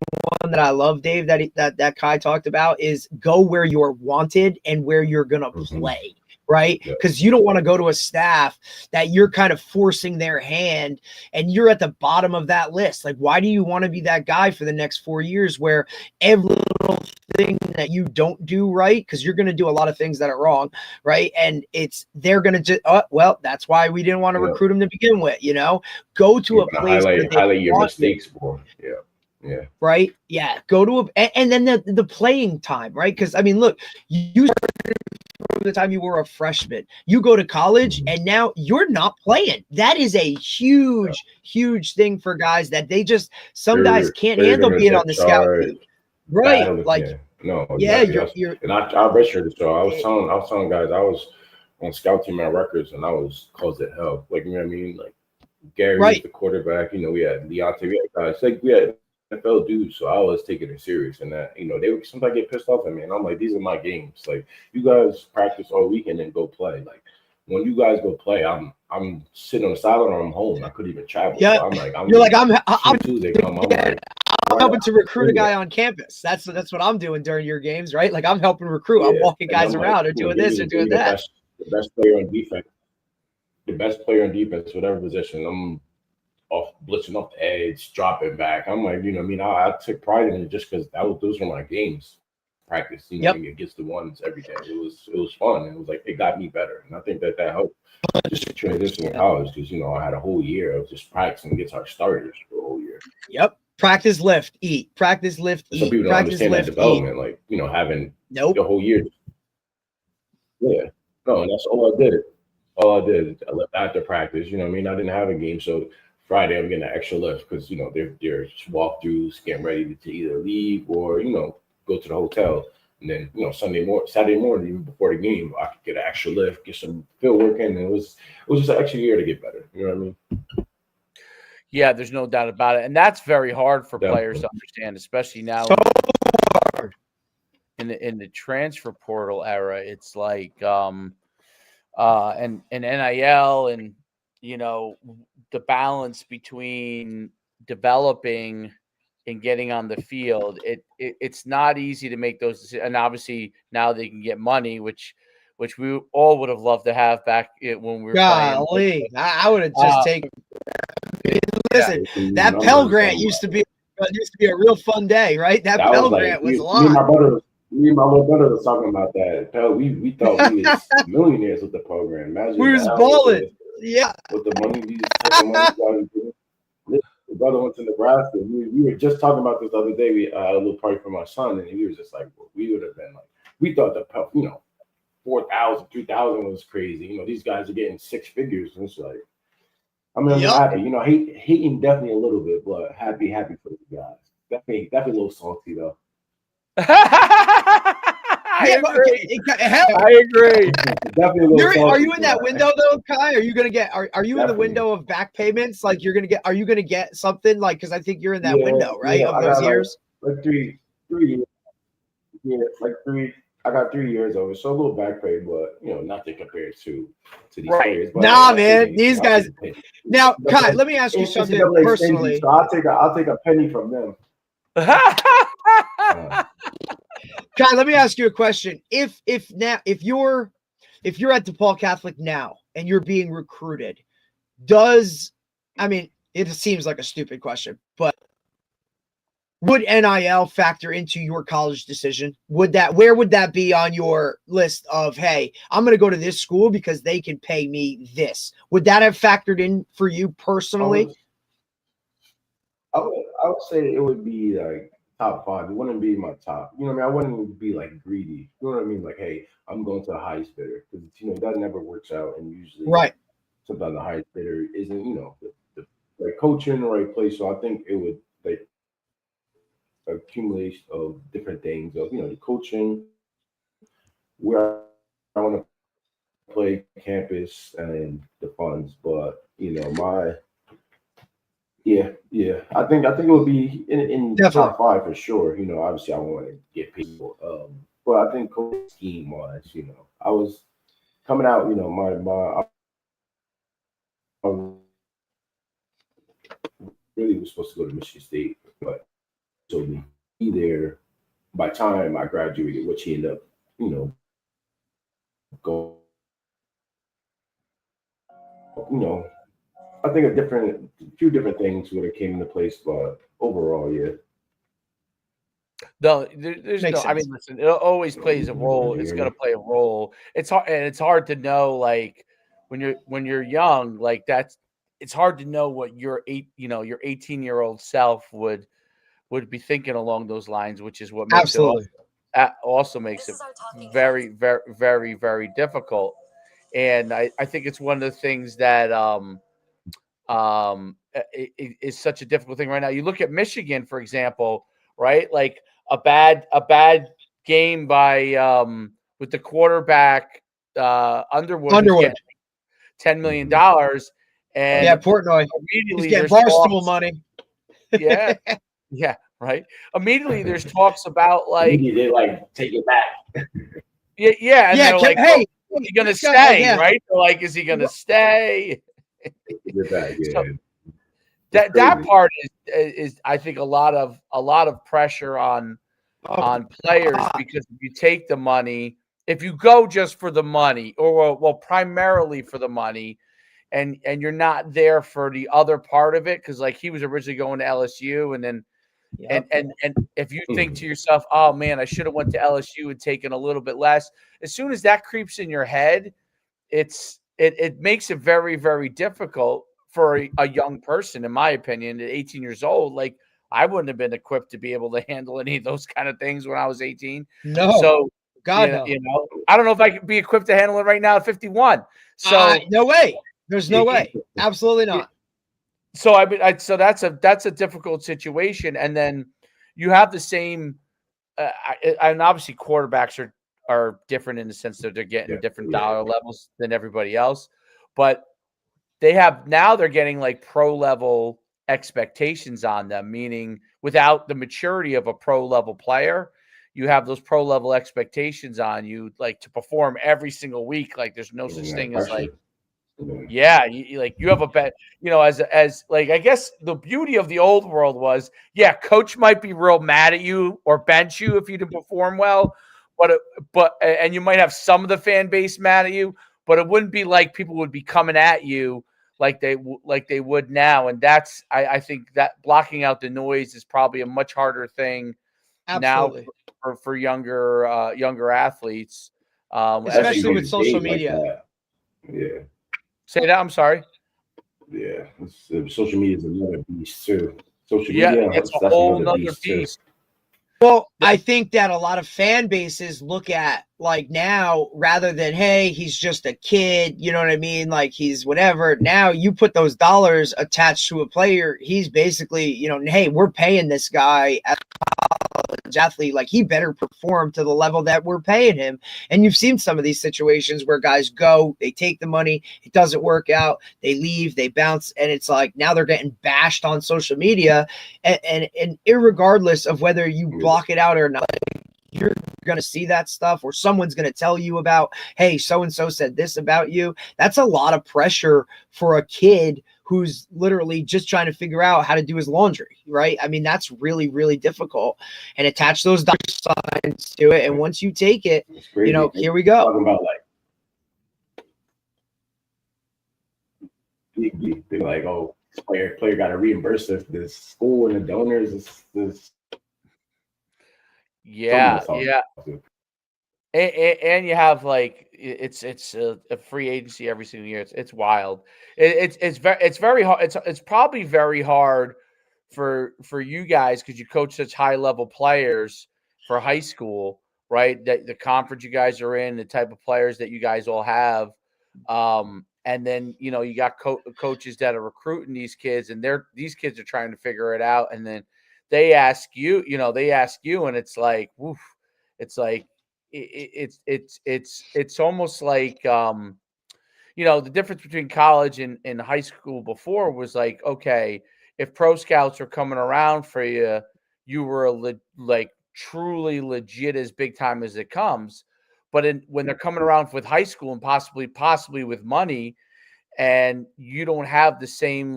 one that I love, Dave, that Kiy talked about, is go where you're wanted and where you're gonna play. Right? Because you don't want to go to a staff that you're kind of forcing their hand and you're at the bottom of that list. Like, why do you want to be that guy for the next 4 years where every little thing that you don't do right, because you're going to do a lot of things that are wrong, right? And they're going to just, well, that's why we didn't want to recruit them to begin with, go to a place where they highlight your mistakes for. Yeah. Right. Yeah. Go to and then the playing time, right? Because, I mean, look, you started from the time you were a freshman, you go to college and now you're not playing. That is a huge thing for guys that some guys can't handle being on the scout team. Right. Like, no, exactly. You're and I registered it. So I was telling guys, I was on scout team at Rutgers and I was close to hell. Like, you know what I mean? Like, Gary was the quarterback, we had Deontay, we had guys, like, we had NFL dudes, so I was taking it serious, and that they would sometimes get pissed off at me, and I'm like, these are my games. Like, you guys practice all weekend and go play. Like, when you guys go play, I'm sitting on the sideline or I'm home. I couldn't even travel. Yeah, so I'm helping to recruit a guy on campus. That's what I'm doing during your games, right? Like, I'm helping recruit. I'm walking guys around, or doing this or doing that. The best player on defense, whatever position, I'm blitzing off the edge, dropping back. I'm like, I took pride in it just because those were my games. Practice, against the ones every day. It was fun. It was like it got me better, and I think that helped just to transition to college because I had a whole year of just practicing against our starters for a whole year. Yep. Practice, lift, eat. Practice, lift, eat. Some people don't understand that development, like having the whole year. Yeah, no, and that's all I did. I left after practice. I didn't have a game, so Friday I'm getting an extra lift because there's walkthroughs, getting ready to either leave or go to the hotel, and then Saturday morning, even before the game, I could get an extra lift, get some field work in, and it was just an extra year to get better. You know what I mean? Yeah, there's no doubt about it, and that's very hard for players to understand, especially now. So hard. In the transfer portal era, it's like and NIL and the balance between developing and getting on the field. It's not easy to make those decisions. And obviously now they can get money, which we all would have loved to have back when we were playing. I would have just taken. Listen, that Pell Grant used to be a real fun day, right? That Pell Grant was a lot. Me and my little brother was talking about that. We thought we was millionaires with the program. Imagine we was balling. Yeah. With the money we was the brother went to Nebraska. We were just talking about this the other day. We had a little party for my son, and he was just like, we would have been like, we thought the 4,000, 3,000 was crazy. These guys are getting six figures. And it's like, I'm happy. Hating definitely a little bit, but happy for the guys. Definitely a little salty though. I agree. Are you in that window though, Kiy? Are you gonna get? Are you in the window of back payments? Like you're gonna get? Are you gonna get something? Like because I think you're in that window, right? Of those years. Like 3 years. Yeah, like 3. I got 3 years of it, so a little back pay, but nothing compared to these players. But man, these guys. Now, Kiy, let me ask you something personally. So I'll take a penny from them. Kiy, let me ask you a question. If you're at DePaul Catholic now and you're being recruited, it seems like a stupid question, but would NIL factor into your college decision? Where would that be on your list of, hey, I'm going to go to this school because they can pay me this? Would that have factored in for you personally? I would say it would be like top 5. It wouldn't be my top. I wouldn't be like greedy. You know what I mean? Like, hey, I'm going to the highest bidder because that never works out, and usually, sometimes the highest bidder isn't the right coach in the right place. So I think it would like accumulation of different things of the coaching, where I want to play, campus, and the funds. But I think it would be in top 5 for sure. Obviously I want to get people, but I think coaching scheme wise, I was coming out. I really was supposed to go to Michigan State, but so be there by the time I graduated, which he ended up, go. I think a few different things would have came into place, but overall, yeah. No, there's no. Sense. I mean, listen, it always plays a role. It's going to play a role. It's hard, and it's hard to know, like when you're young, like that's. It's hard to know what your 18-year-old self would be thinking along those lines, which is what makes it also makes it very, very, very, very difficult. And I think it's one of the things that it is such a difficult thing right now. You look at Michigan, for example, right? Like a bad game by with the quarterback Underwood. $10 million. And Portnoy. He's getting Barstool money. Yeah. Yeah. Right. Immediately there's talks about like they like take it back. Yeah. And they're like, hey, is he gonna stay? Right? They're like, is he gonna stay? So that part is I think a lot of pressure on players because if you take the money, if you go just for the money or primarily for the money, and you're not there for the other part of it, because like he was originally going to LSU, and then and if you think to yourself, oh man, I should have went to LSU and taken a little bit less. As soon as that creeps in your head, it makes it very, very difficult for a young person, in my opinion, at 18 years old. Like, I wouldn't have been equipped to be able to handle any of those kind of things when I was 18. No. So God, you know, I don't know if I could be equipped to handle it right now at 51. So no way. There's no way. Absolutely not. So so that's a difficult situation. And then you have the same, and obviously quarterbacks are different in the sense that they're getting different dollar levels than everybody else, but they're getting like pro level expectations on them, meaning without the maturity of a pro level player, you have those pro level expectations on you, like to perform every single week. Like there's no such thing as like, you have a bet, as like, I guess the beauty of the old world was, coach might be real mad at you or bench you if you didn't perform well, and you might have some of the fan base mad at you, but it wouldn't be like people would be coming at you like they would now. And that's, I think that blocking out the noise is probably a much harder thing now for younger athletes, especially with social media. Like Say that. I'm sorry. Yeah, social media is another beast too. Social media, it's a whole nother beast. Well, I think that a lot of fan bases look at like now, rather than, hey, he's just a kid, you know what I mean? Like he's whatever. Now you put those dollars attached to a player. He's basically, hey, we're paying this guy as a college athlete. Like he better perform to the level that we're paying him. And you've seen some of these situations where guys go, they take the money, it doesn't work out, they leave, they bounce, and it's like now they're getting bashed on social media. And irregardless of whether you block it out or not, you're going to see that stuff, or someone's going to tell you about, hey, so-and-so said this about you. That's a lot of pressure for a kid who's literally just trying to figure out how to do his laundry, right? I mean, that's really, really difficult. And attach those dollar signs to it. And once you take it, here we go. Talking about like, oh, player got to reimburse this school and the donors. This. Yeah. And you have like it's a free agency every single year. It's wild. It's very hard. It's probably very hard for you guys because you coach such high level players for high school, right? That the conference you guys are in, the type of players that you guys all have, and then you got coaches that are recruiting these kids, and these kids are trying to figure it out, and then they ask you, and it's like, woof, it's like. It's almost like the difference between college and high school before was like, okay, if pro scouts are coming around for you, you were like truly legit as big time as it comes. But when they're coming around with high school and possibly with money, and you don't have the same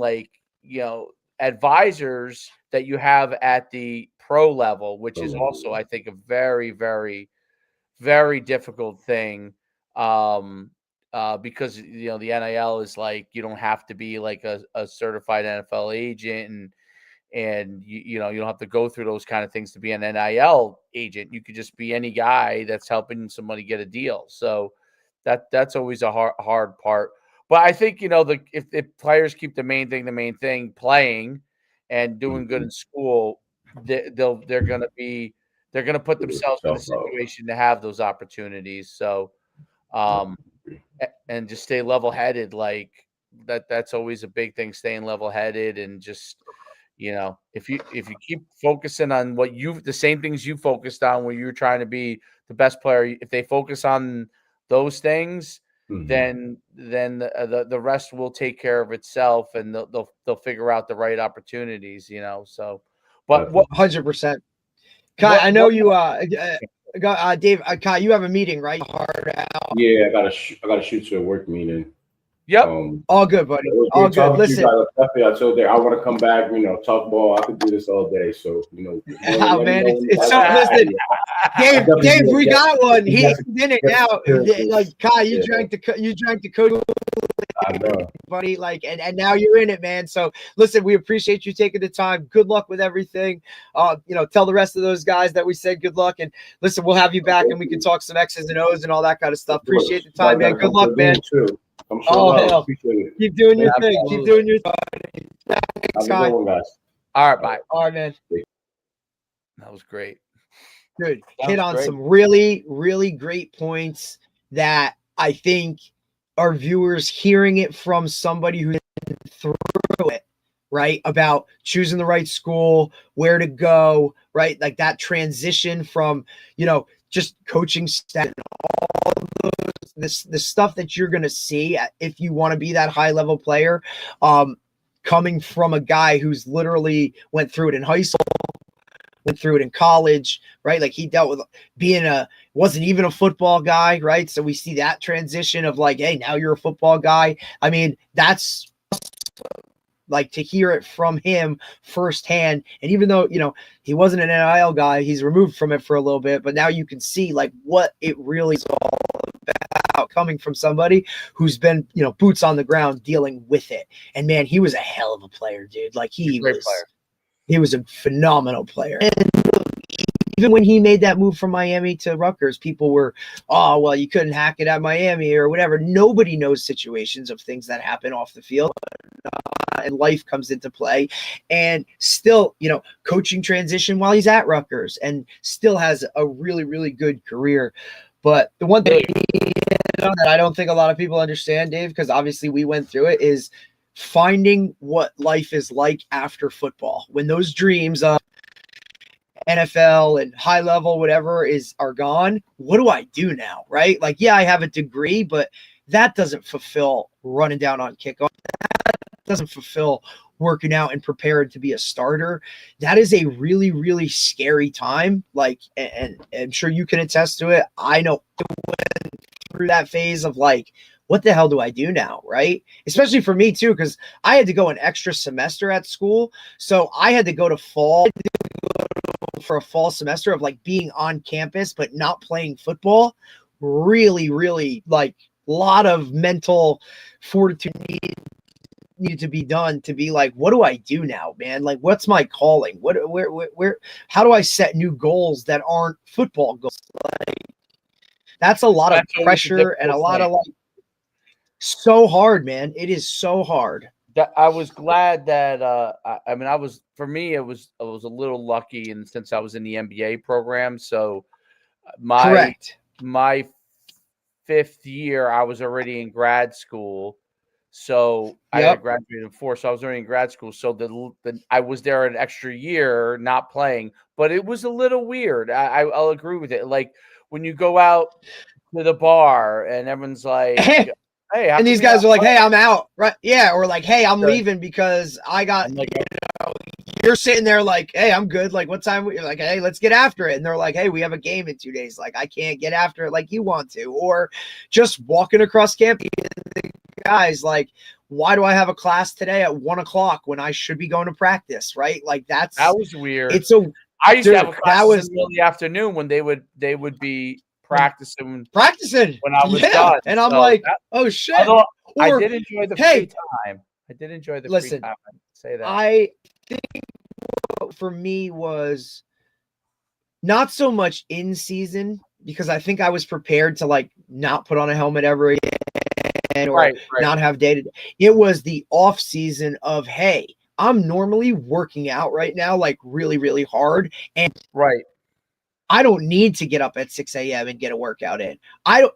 advisors that you have at the pro level, which is also, I think, a very, very, very difficult thing, because the NIL is like, you don't have to be like a certified NFL agent, and you don't have to go through those kind of things to be an NIL agent. You could just be any guy that's helping somebody get a deal. So that's always a hard part. But I think if players keep the main thing playing and doing good in school, they're going to put themselves in a situation to have those opportunities. So, and just stay level-headed. Like that's always a big thing, staying level-headed, and just, if you keep focusing on the same things you focused on when you were trying to be the best player, if they focus on those things, then the rest will take care of itself, and they'll figure out the right opportunities, so, but 100%. Kiy, I know you Dave, Kiy, you have a meeting, right? Hard out. Yeah, I gotta shoot to a work meeting. Yep. All good, buddy. All good. Listen, I told there I want to come back, talk ball. I could do this all day. So, man, it's so, listen, Dave, we got one. He's in it now. Like Kiy, you drank the code. I know, buddy. Like, and now you're in it, man. So listen, we appreciate you taking the time. Good luck with everything. Tell the rest of those guys that we said good luck. And listen, we'll have you back and we can talk some X's and O's and all that kind of stuff. Appreciate the time, man. Good luck, man. Oh, hell. Keep doing your thing. Keep doing your thing. Thanks, guys. All right, bye. All right, man. That was great. Dude, hit on some really, really great points that I think our viewers hearing it from somebody who's been through it, right? About choosing the right school, where to go, right? Like that transition from, just coaching staff and all those, the stuff that you're going to see if you want to be that high level player, coming from a guy who's literally went through it in high school, went through it in college, right? Like he dealt with wasn't even a football guy, right? So we see that transition of like, hey, now you're a football guy. I mean, that's like to hear it from him firsthand. And even though, he wasn't an NIL guy, he's removed from it for a little bit, but now you can see like what it really is all about coming from somebody who's been, boots on the ground dealing with it. And man, he was a hell of a player, dude. Like he was a phenomenal player. And even when he made that move from Miami to Rutgers, people were, oh, well, you couldn't hack it at Miami or whatever. Nobody knows situations of things that happen off the field. And life comes into play. And still, coaching transition while he's at Rutgers and still has a really, really good career. But the one thing that I don't think a lot of people understand, Dave, because obviously we went through it, is finding what life is like after football. When those dreams of NFL and high level, whatever are gone, what do I do now? Right? Like, yeah, I have a degree, but that doesn't fulfill running down on kickoff. That doesn't fulfill working out and prepared to be a starter. That is a really, really scary time. Like, and I'm sure you can attest to it. I know I went through that phase of like, what the hell do I do now? Right. Especially for me too, because I had to go an extra semester at school. So I had to go to fall for a fall semester of like being on campus, but not playing football. Really, really like a lot of mental fortitude needed to be done to be like, what do I do now, man? Like, what's my calling? Where, how do I set new goals that aren't football goals? Like, that's a lot of pressure and a lot of like, so hard, man. It is so hard. I was glad that for me I was a little lucky in the sense I was in the MBA program. So my 5th year I was already in grad school. So I had graduated in 4, so I was already in grad school. So I was there an extra year not playing, but it was a little weird. I'll agree with it. Like when you go out to the bar and everyone's like, hey, and these guys are like, hey, I'm out. Right. Yeah. Or like, hey, I'm leaving because I got, you're sitting there like, hey, I'm good. Like, what time? You're like, hey, let's get after it. And they're like, hey, we have a game in 2 days. Like, I can't get after it like you want to. Or just walking across campus, guys, like, why do I have a class today at 1:00 when I should be going to practice? Right. Like that was weird. I used to have a class in the middle of the afternoon when they would be practicing when I was done. And I'm like, oh shit. I did enjoy the free time. I did enjoy the free time. I'd say that. I think for me was not so much in season because I think I was prepared to like not put on a helmet ever again or not have day to day. It was the off season of, hey, I'm normally working out right now, like really, really hard. And I don't need to get up at 6 a.m. and get a workout in.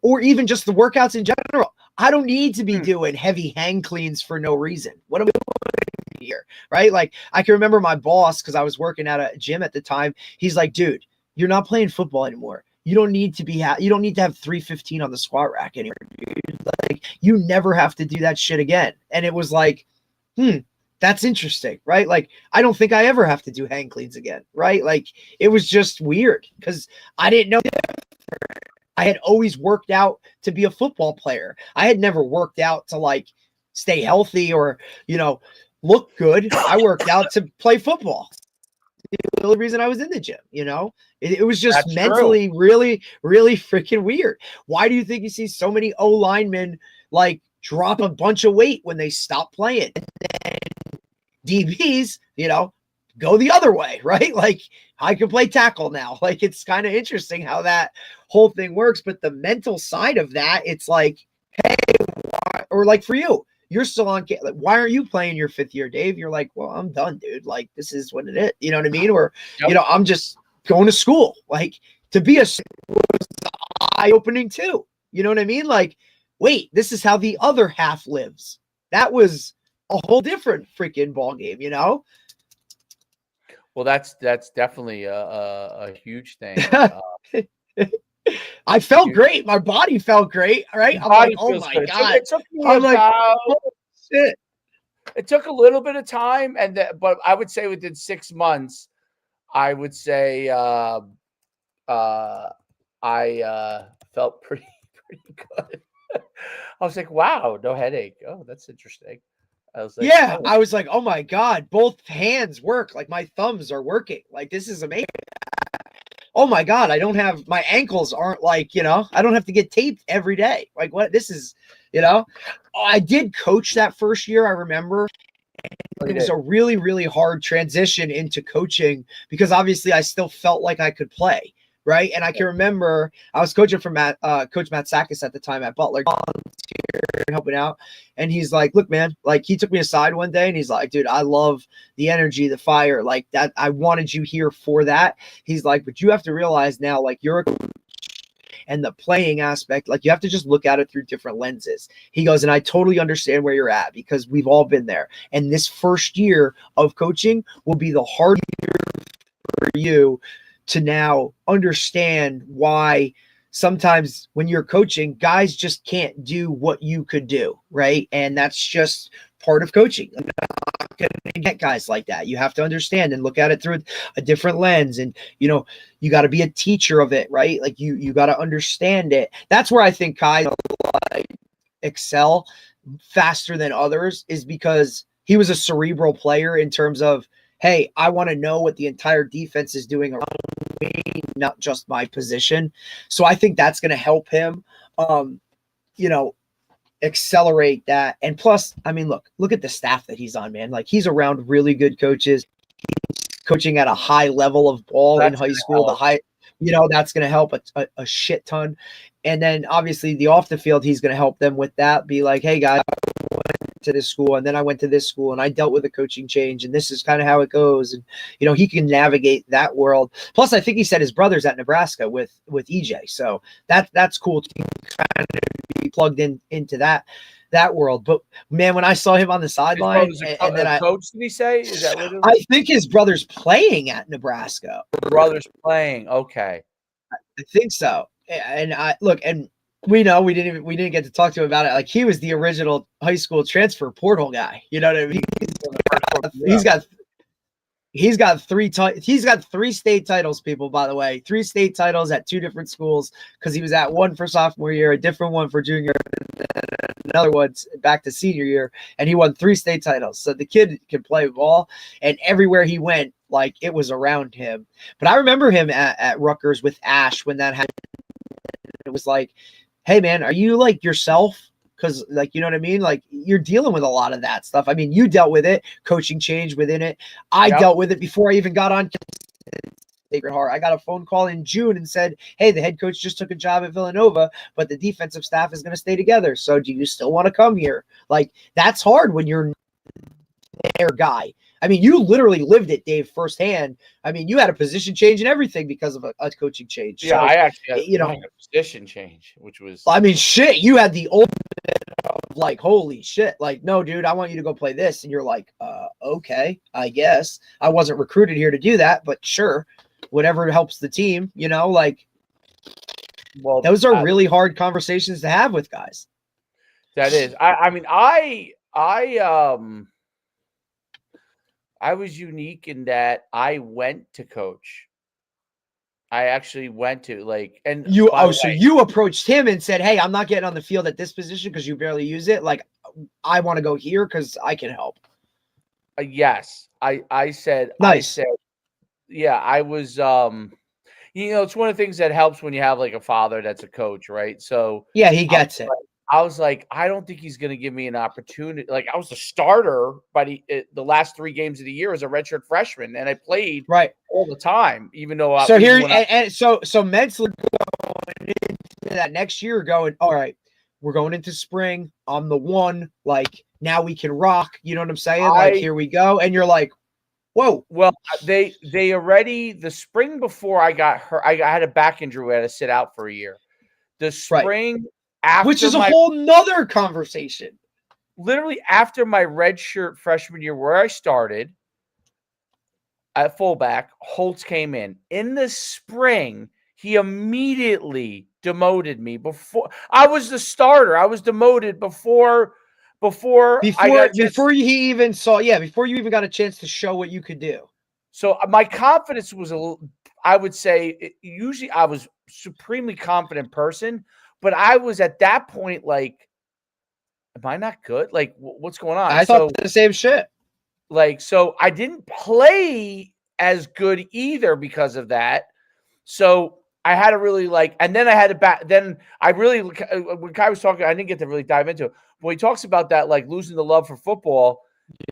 Or even just the workouts in general. I don't need to be doing heavy hang cleans for no reason. What am I doing here? Right? Like I can remember my boss, because I was working at a gym at the time. He's like, dude, you're not playing football anymore. You don't need to you don't need to have 315 on the squat rack anymore, dude. Like you never have to do that shit again. And it was like, that's interesting, right? Like, I don't think I ever have to do hang cleans again, right? Like, it was just weird because I didn't know. I had always worked out to be a football player. I had never worked out to like stay healthy or, look good. I worked out to play football. the only reason I was in the gym, it was just That's mentally really, really freaking weird. Why do you think you see so many O linemen like drop a bunch of weight when they stop playing? And then DBs, go the other way, right? Like I can play tackle now. Like it's kind of interesting how that whole thing works. But the mental side of that, it's like, hey, or like for you, you're still on. Like, why aren't you playing your 5th year, Dave? You're like, well, I'm done, dude. Like this is what it is. You know what I mean? Or I'm just going to school. Like to be was eye opening too. You know what I mean? Like, wait, this is how the other half lives. That was a whole different freaking ball game, Well, that's definitely a huge thing. I felt great. My body felt great. Right? I'm like, oh my God. It took me about shit. It took a little bit of time, but I would say within 6 months, I would say I felt pretty good. I was like, wow, no headache. Oh, that's interesting. I was like, I was like, oh my God, both hands work. Like my thumbs are working. Like this is amazing. Oh my God, I don't have my ankles aren't like, I don't have to get taped every day. Like what this is, I did coach that first year. I remember it was a really, really hard transition into coaching because obviously I still felt like I could play. Right. And I can remember I was coaching for Coach Matt Sakis at the time at Butler, helping out. And he's like, look, man, like he took me aside one day and he's like, dude, I love the energy, the fire, like that. I wanted you here for that. He's like, but you have to realize now, like you're a coach and the playing aspect, like you have to just look at it through different lenses. He goes, and I totally understand where you're at because we've all been there. And this first year of coaching will be the hard year for you to now understand why sometimes when you're coaching, guys just can't do what you could do, right? And that's just part of coaching. I'm not going to get guys like that. You have to understand and look at it through a different lens. And, you got to be a teacher of it, right? Like you got to understand it. That's where I think Kiy excel faster than others is because he was a cerebral player in terms of, hey, I want to know what the entire defense is doing around me, not just my position. So I think that's going to help him, accelerate that. And plus, I mean, look at the staff that he's on, man. Like he's around really good coaches. He's coaching at a high level of ball in high school. That's going to help a shit ton. And then obviously the off the field, he's going to help them with that. Be like, hey guys, to this school and then I went to this school and I dealt with a coaching change and this is kind of how it goes. And, he can navigate that world. Plus, I think he said his brother's at Nebraska with EJ. So that's cool to kind of be plugged into that world. But man, when I saw him on the sideline and then coach, did he say? Is that what it was? I think his brother's playing at Nebraska. Brother's playing. Okay. I think so. And we know we didn't get to talk to him about it. Like he was the original high school transfer portal guy. You know what I mean? He's got 3 state titles, people, by the way. 3 state titles at 2 different schools because he was at one for sophomore year, a different one for junior, and another one back to senior year, and he won 3 state titles. So the kid can play ball, and everywhere he went, like it was around him. But I remember him at Rutgers with Ash when that happened. It was like, hey man, are you like yourself? Because like, you know what I mean? Like you're dealing with a lot of that stuff. I mean, you dealt with it, coaching change within it. I dealt with it before I even got on Sacred Heart. I got a phone call in June and said, hey, the head coach just took a job at Villanova, but the defensive staff is going to stay together. So do you still want to come here? Like that's hard when you're their guy. I mean, you literally lived it, Dave, firsthand. I mean, you had a position change and everything because of a coaching change. Yeah, so, I actually had a position change, which was. I mean, shit, you had the ultimate of like, holy shit. Like, no, dude, I want you to go play this. And you're like, okay, I guess. I wasn't recruited here to do that, but sure, whatever helps the team, like. Well, those are really hard conversations to have with guys. That is. I was unique in that I went to coach. I actually went to so you approached him and said, hey, I'm not getting on the field at this position because you barely use it. Like, I want to go here because I can help. Yes. I said, nice. I was, it's one of the things that helps when you have like a father that's a coach, right? So yeah, he gets it. I was like, I don't think he's going to give me an opportunity. Like I was the starter by the last 3 games of the year as a redshirt freshman, and I played all the time, even though. So so mentally going into that next year, going, all right, we're going into spring. I'm the one. Like now we can rock. You know what I'm saying? Like here we go, and you're like, whoa. Well, they already the spring before I got hurt. I had a back injury where I had to sit out for a year. The spring. After which is a whole nother conversation. Literally after my redshirt freshman year, where I started at fullback, Holtz came in. In the spring, he immediately demoted me. Before I was the starter, I was demoted before you even got a chance to show what you could do. So my confidence was a little. I would say usually I was supremely confident person. But I was at that point like, am I not good? Like, what's going on? I thought the same shit. Like, so I didn't play as good either because of that. So I had to really and then I had to back. Then I really, when Kiy was talking, I didn't get to really dive into it. But he talks about that, like losing the love for football.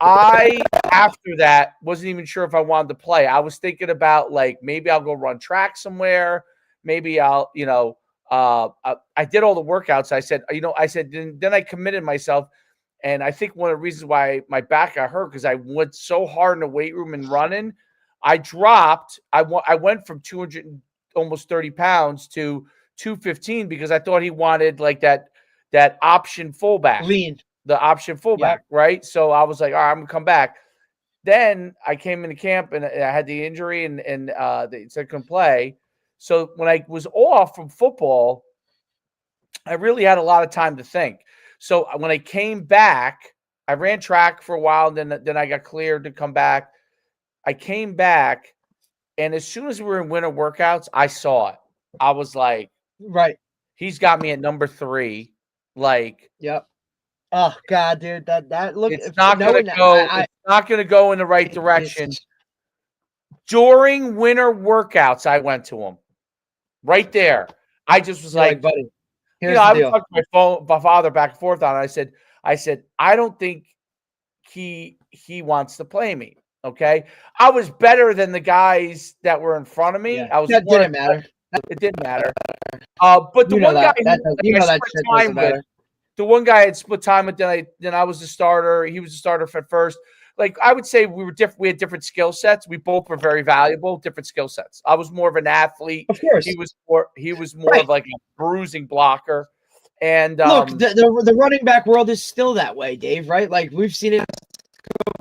After that, wasn't even sure if I wanted to play. I was thinking about like, maybe I'll go run track somewhere. Maybe I'll, I did all the workouts. I said, then I committed myself. And I think one of the reasons why my back got hurt, because I went so hard in the weight room and running, I went from 200, almost 30 pounds to 215 because I thought he wanted like that option fullback. The option fullback, right? So I was like, all right, I'm going to come back. Then I came into camp and I had the injury and they said I couldn't play. So when I was off from football, I really had a lot of time to think. So when I came back, I ran track for a while. Then I got cleared to come back. I came back, and as soon as we were in winter workouts, I saw it. I was like, he's got me at number 3. Like, yep. Oh God, dude, that look. It's not going to go. It's not going to go in the right direction. During winter workouts, I went to him. Right there. I just was like, buddy, I was talking to my father back and forth on it. I said, I don't think he wants to play me. Okay. I was better than the guys that were in front of me. Yeah. That didn't matter. It didn't matter. But the one guy the one guy I had split time with, then I was the starter. He was the starter at first. Like I would say we were different. We had different skill sets. We both were very valuable, different skill sets. I was more of an athlete. Of course. He was more of like a bruising blocker. And look, the running back world is still that way, Dave, right? Like we've seen it a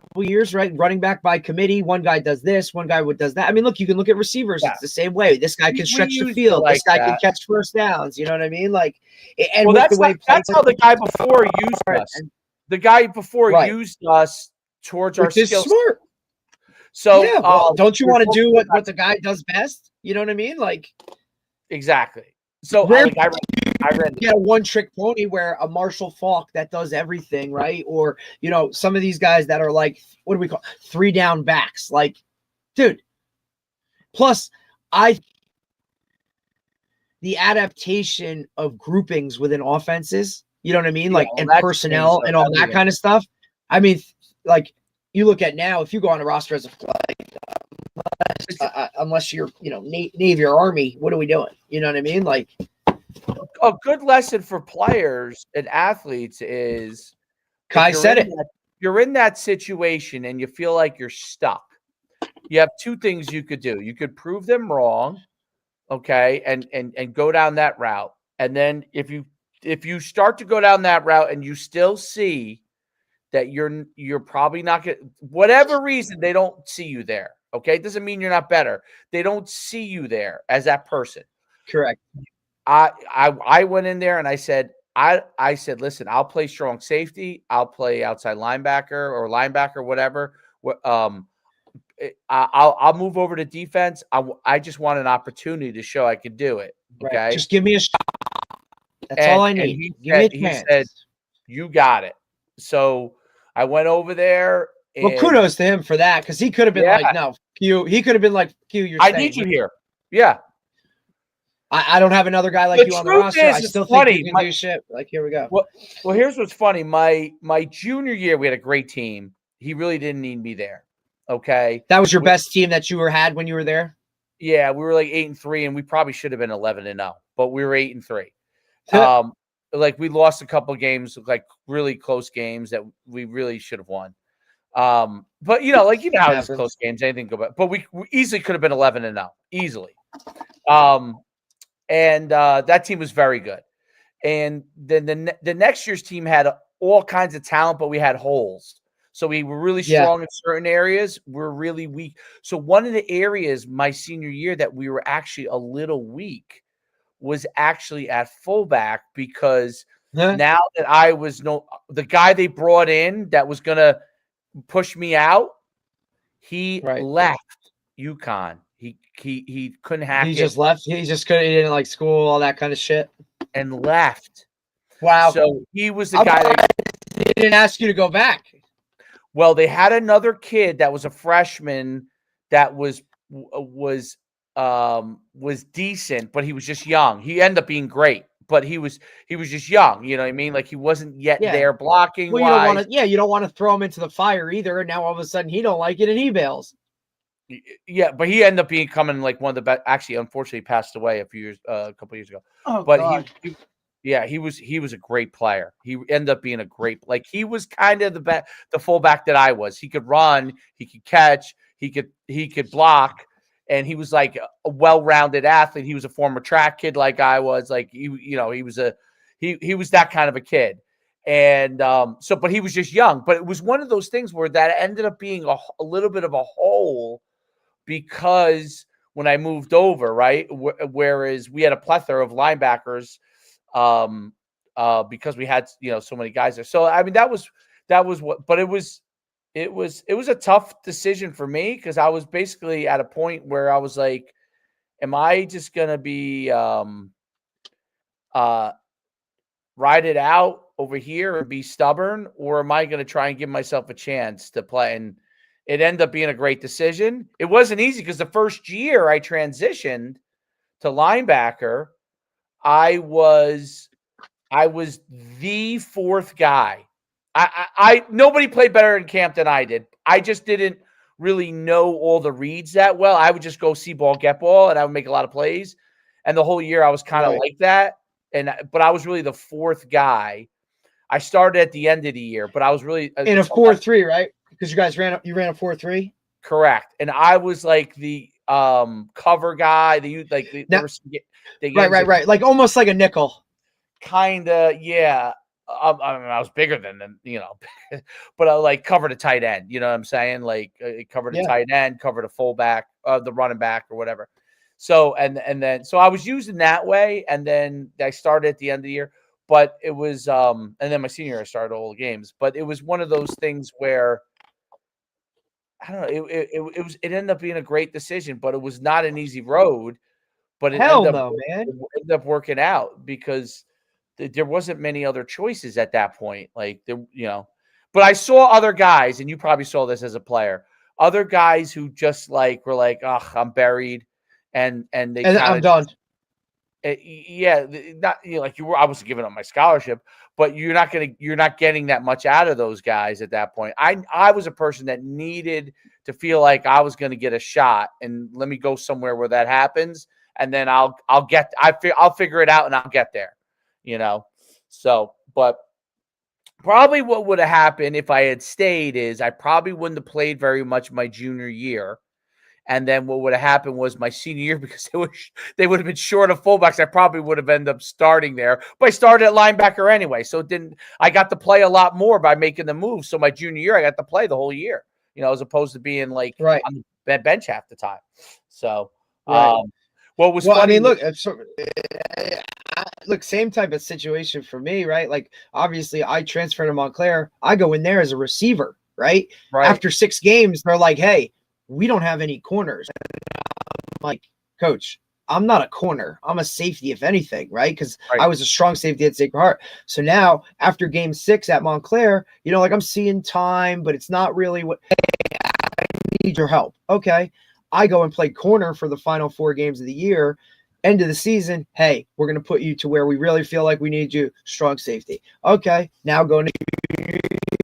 couple years, right? Running back by committee. One guy does this, one guy does that. I mean, look, you can look at receivers. Yeah. It's the same way. This guy can stretch the field. This guy can catch first downs. You know what I mean? Like, and that's how the guy before used us. The guy before used us towards our skills. Smart. So don't you want to do what the guy does best? You know what I mean? Like exactly. So I read a one-trick pony where a Marshall Faulk that does everything, right? Or some of these guys that are like, what do we call 3 down backs? Like, dude. Plus, the adaptation of groupings within offenses, you know what I mean? Like, and personnel and all that kind of stuff. I mean, like you look at now, if you go on a roster as unless you're, Navy or Army, what are we doing? You know what I mean? Like a good lesson for players and athletes is Kiy said it. You're in that situation and you feel like you're stuck. You have 2 things you could do. You could prove them wrong, okay, and go down that route. And then if you start to go down that route and you still see that you're probably not going to, whatever reason, they don't see you there. Okay. It doesn't mean you're not better. They don't see you there as that person. Correct. I went in there and I said, listen, I'll play strong safety. I'll play outside linebacker, whatever. I'll move over to defense. I just want an opportunity to show I could do it. Okay. Right. Just give me a shot. That's all I need. He said, you got it. So I went over there. Well, kudos to him for that, because he could have been like, no, Q. He could have been like, Q, you're I staying. need you here. Yeah. I don't have another guy like The you on the truth roster. is, I still it's think funny. you can do shit. Like, here we go. Well, here's what's funny. My junior year, we had a great team. He really didn't need me there. Okay. That was your best team that you had when you were there? Yeah, we were like 8-3, and we probably should have been 11-0, but we were 8-3. Like we lost a couple of games, like really close games that we really should have won. But like how these close games, anything go back. But we easily could have been 11-0, easily. And that team was very good. And then the next year's team had all kinds of talent, but we had holes. So we were really strong in certain areas. We're really weak. So one of the areas my senior year that we were actually a little weak was actually at fullback, because now that I was the guy they brought in that was going to push me out, he left UConn. He couldn't hack it. He just left. He just couldn't. He didn't like school, all that kind of shit, and left. Wow. So he was the guy that he didn't ask you to go back. Well, they had another kid that was a freshman that was decent, but he was just young. He ended up being great, but he was just young. You know what I mean? Like he wasn't yet there blocking. Well, you don't want to throw him into the fire either. And now all of a sudden he don't like it and he bails. Yeah, but he ended up becoming like one of the best. Actually, unfortunately, passed away a couple years ago. Oh, but God. he was a great player. He ended up being a great, like he was kind of the fullback that I was. He could run, he could catch, he could block, and he was like a well-rounded athlete. He was a former track kid like I was. Like he was that kind of a kid. And but he was just young. But it was one of those things where that ended up being a little bit of a hole, because when I moved over, right, whereas we had a plethora of linebackers, because we had so many guys there. So I mean that was what, but it was a tough decision for me, because I was basically at a point where I was like, am I just gonna be ride it out over here and be stubborn, or am I gonna try and give myself a chance to play? And it ended up being a great decision. It wasn't easy, because the first year I transitioned to linebacker, I was the fourth guy. I nobody played better in camp than I did. I just didn't really know all the reads that well. I would just go see ball, get ball, and I would make a lot of plays. And the whole year I was kind of like that. But I was really the fourth guy. I started at the end of the year, but I was really in a 4-3, right? Because you guys ran a 4-3. Correct. And I was like the cover guy. Right. Like almost like a nickel. Kinda, yeah. I mean, I was bigger than them, but I like covered a tight end. You know what I'm saying? Like covered a tight end, covered a fullback, the running back or whatever. So and then I was using that way, and then I started at the end of the year. But it was and then my senior year I started all the games. But it was one of those things where I don't know. It ended up being a great decision, but it was not an easy road. But it ended up working out, because there wasn't many other choices at that point. Like but I saw other guys, and you probably saw this as a player. Other guys who just like were like, "Ugh, I'm buried," and I'm done. Not like you were. I was giving up my scholarship, but you're not getting that much out of those guys at that point. I was a person that needed to feel like I was going to get a shot, and let me go somewhere where that happens, and then I'll figure it out, and I'll get there. So, but probably what would have happened if I had stayed is I probably wouldn't have played very much my junior year. And then what would have happened was my senior year, because they would have been short of fullbacks, I probably would have ended up starting there. But I started at linebacker anyway. So I got to play a lot more by making the move. So my junior year, I got to play the whole year, as opposed to being like on the bench half the time. So, funny. I mean, look, same type of situation for me, right? Like, obviously, I transferred to Montclair. I go in there as a receiver, right? After 6 games, they're like, "Hey, we don't have any corners." I'm like, "Coach, I'm not a corner. I'm a safety, if anything, right?" Because I was a strong safety at Sacred Heart. So now, after game 6 at Montclair, like I'm seeing time, but it's not really what. Hey, I need your help. Okay. I go and play corner for the final 4 games of the year. End of the season, hey, we're going to put you to where we really feel like we need you, strong safety. Okay, now going to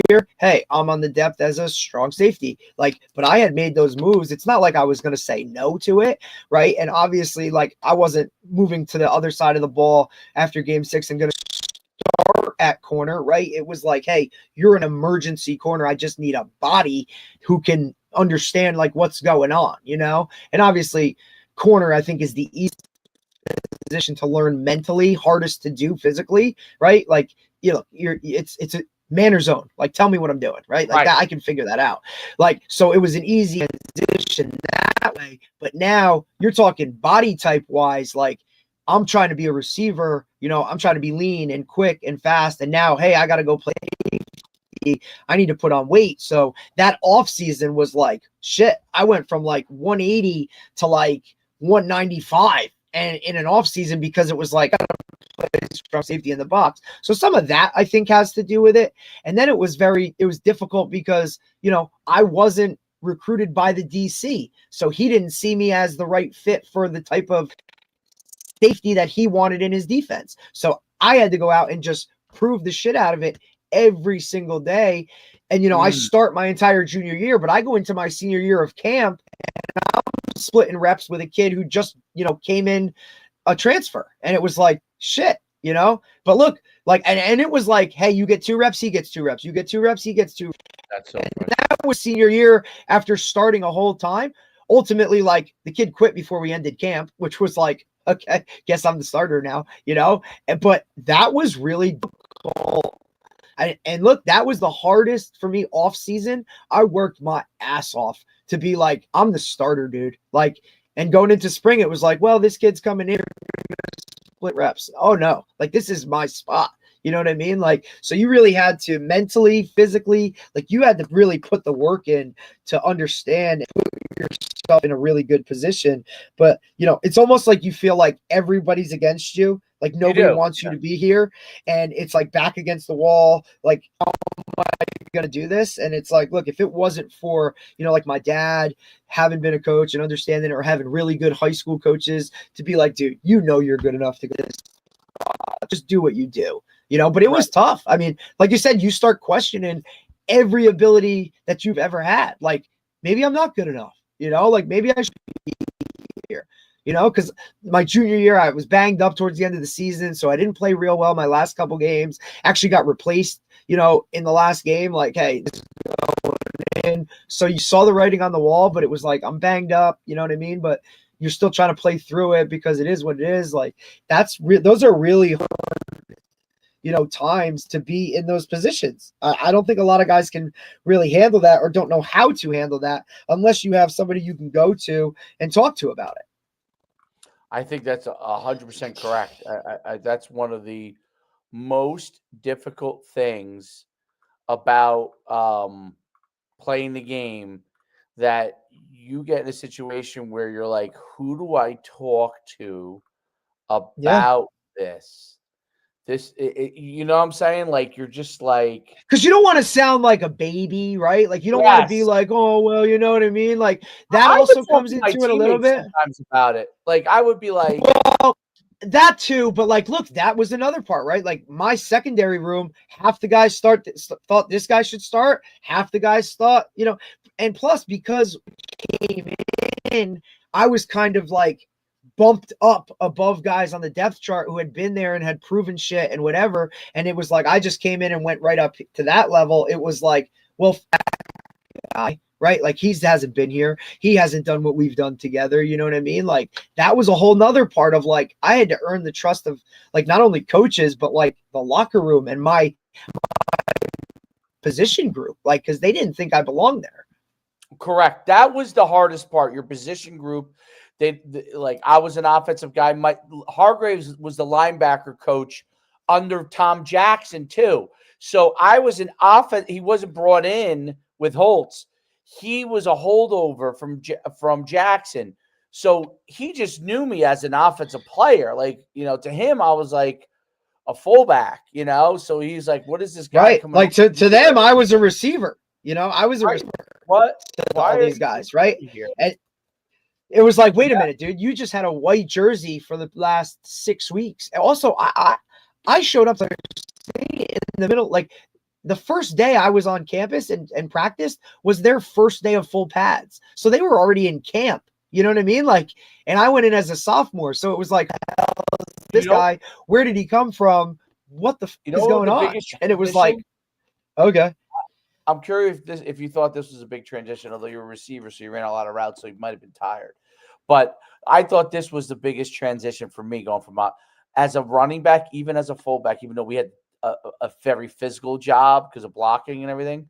year, hey, I'm on the depth as a strong safety. Like, but I had made those moves. It's not like I was going to say no to it, right? And obviously, like, I wasn't moving to the other side of the ball after game 6 and going to start at corner, right? It was like, hey, you're an emergency corner. I just need a body who can understand like what's going on, you know? And obviously, corner, I think, is the easiest position to learn mentally, hardest to do physically, right? Like, you know, it's a manner zone. Like, tell me what I'm doing, right? Like that, I can figure that out. Like, so it was an easy transition that way. But now you're talking body type wise, like I'm trying to be a receiver, you know, I'm trying to be lean and quick and fast. And now, hey, I got to go play. I need to put on weight. So that off season was like, shit, I went from like 180 to like 195. And in an off season, because it was like strong safety in the box. So some of that I think has to do with it. And then it was difficult because, you know, I wasn't recruited by the DC. So he didn't see me as the right fit for the type of safety that he wanted in his defense. So I had to go out and just prove the shit out of it every single day. And, you know, I start my entire junior year, but I go into my senior year of camp and I'm splitting reps with a kid who just, you know, came in a transfer. And it was like, shit, you know, but look, like, and it was like, hey, you get 2 reps, he gets 2 reps, you get 2 reps, he gets 2. That's so and that was senior year after starting a whole time. Ultimately, like the kid quit before we ended camp, which was like, okay, guess I'm the starter now, you know, but that was really difficult. And look, that was the hardest for me off season. I worked my ass off to be like, I'm the starter, dude. Like, and going into spring, it was like, well, this kid's coming in, split reps. Oh no, like this is my spot. You know what I mean? Like, so you really had to mentally, physically, like you had to really put the work in to understand and put yourself in a really good position. But, you know, it's almost like you feel like everybody's against you. Like nobody wants you to be here. And it's like back against the wall. Like, how am I going to do this? And it's like, look, if it wasn't for, you know, like my dad having been a coach and understanding or having really good high school coaches to be like, dude, you know, you're good enough to go this. Just do what you do. You know, but it was tough. I mean, like you said, you start questioning every ability that you've ever had. Like, maybe I'm not good enough, you know, like maybe I should be here, you know, because my junior year, I was banged up towards the end of the season. So I didn't play real well my last couple games. Actually got replaced, you know, in the last game. Like, hey, this is going in. So you saw the writing on the wall, but it was like, I'm banged up, you know what I mean? But you're still trying to play through it because it is what it is. Like, those are really hard, you know, times to be in those positions. I don't think a lot of guys can really handle that or don't know how to handle that unless you have somebody you can go to and talk to about it. I think that's 100% correct. That's one of the most difficult things about playing the game, that you get in a situation where you're like, who do I talk to about this? You know what I'm saying? Like, you're just like, because you don't want to sound like a baby, right? Like, you don't want to be like, oh, well, you know what I mean? Like, that also comes into it a little bit. Sometimes about it. Like, I would be like, well, that too, but like, look, that was another part, right? Like, my secondary room, half the guys thought this guy should start, half the guys thought, you know, and plus because we came in, I was kind of like bumped up above guys on the depth chart who had been there and had proven shit and whatever. And it was like, I just came in and went right up to that level. It was like, well, right? Like, he hasn't been here. He hasn't done what we've done together. You know what I mean? Like, that was a whole nother part of like, I had to earn the trust of like, not only coaches, but like the locker room and my position group, like, cause they didn't think I belonged there. Correct. That was the hardest part. Your position group. Like, I was an offensive guy. Hargraves was the linebacker coach under Tom Jackson too. So I was an offense. He wasn't brought in with Holtz. He was a holdover from Jackson. So he just knew me as an offensive player. Like, you know, to him, I was like a fullback, you know? So he's like, what is this guy coming? Like, to them, I was a receiver, you know, I was a receiver. What? All these guys, right? And it was like, wait a minute, dude, you just had a white jersey for the last 6 weeks. And also, I showed up in the middle, like the first day I was on campus and practiced was their first day of full pads. So they were already in camp. You know what I mean? Like, and I went in as a sophomore. So it was like, this guy, where did he come from? What the is going on? And it was like, okay. I'm curious if you thought this was a big transition, although you're a receiver, so you ran a lot of routes, so you might have been tired. But I thought this was the biggest transition for me going from as a running back, even as a fullback, even though we had a very physical job because of blocking and everything.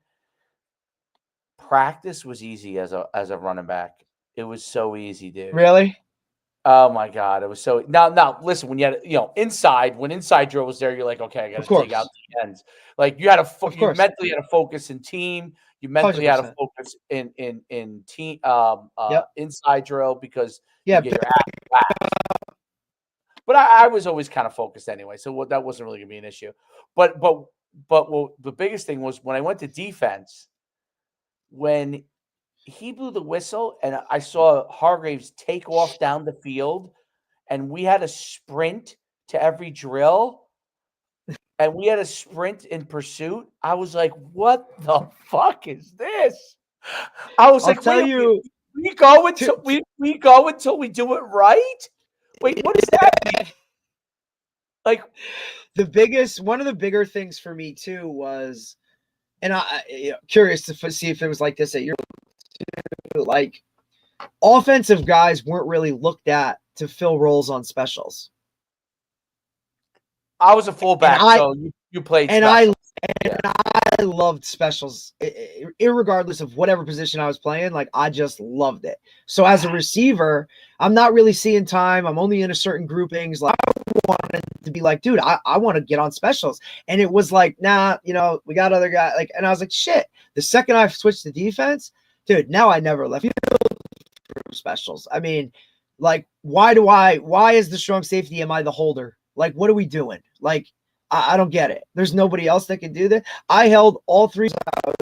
Practice was easy as a running back. It was so easy, dude. Really? Oh my God. It was so now listen, when you had when inside drill was there, you're like, okay, I gotta take out the ends. Like you mentally had to focus in team, you mentally 100%. Had to focus in team inside drill because you get your ass whacked. But I was always kind of focused anyway, so that wasn't really gonna be an issue. But the biggest thing was when I went to defense, when he blew the whistle and I saw Hargraves take off down the field and we had a sprint to every drill and we had a sprint in pursuit. I was like, what the fuck is this? I was like, we go until we do it right? Wait, what is that? Like one of the bigger things for me too was, and I curious to see if it was like this at your, like offensive guys weren't really looked at to fill roles on specials. I was a fullback, so you played specials. And I loved specials, irregardless of whatever position I was playing. Like I just loved it. So as a receiver, I'm not really seeing time. I'm only in a certain groupings. Like I wanted to be like, dude, I want to get on specials. And it was like, nah, we got other guys. Like, and I was like, shit. The second I switched to defense, dude, now I never left for specials. I mean, like, why is the strong safety? Am I the holder? Like, what are we doing? Like, I don't get it. There's nobody else that can do that. I held all three at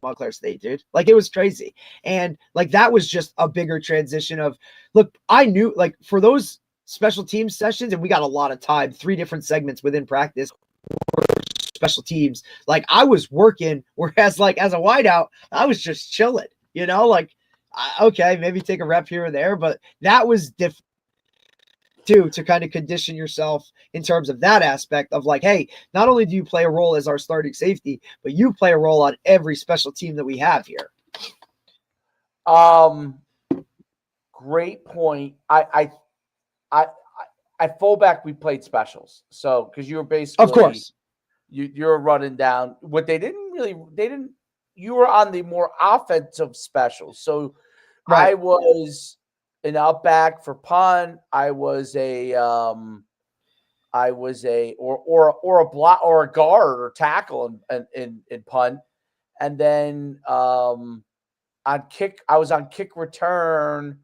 Montclair State, dude. Like, it was crazy. And like, that was just a bigger transition of, look, I knew like for those special teams sessions, and we got a lot of time, 3 different segments within practice for special teams. Like I was working, whereas like as a wideout, I was just chilling, like, okay, maybe take a rep here or there, but that was different too, to kind of condition yourself in terms of that aspect of like, hey, not only do you play a role as our starting safety, but you play a role on every special team that we have here. Great point. I fullback, we played specials. So, cause you were basically, of course, you're running down what you were on the more offensive specials. So right. I was an out back for punt. I was a block or a guard or tackle in punt. And then on kick, I was on kick return.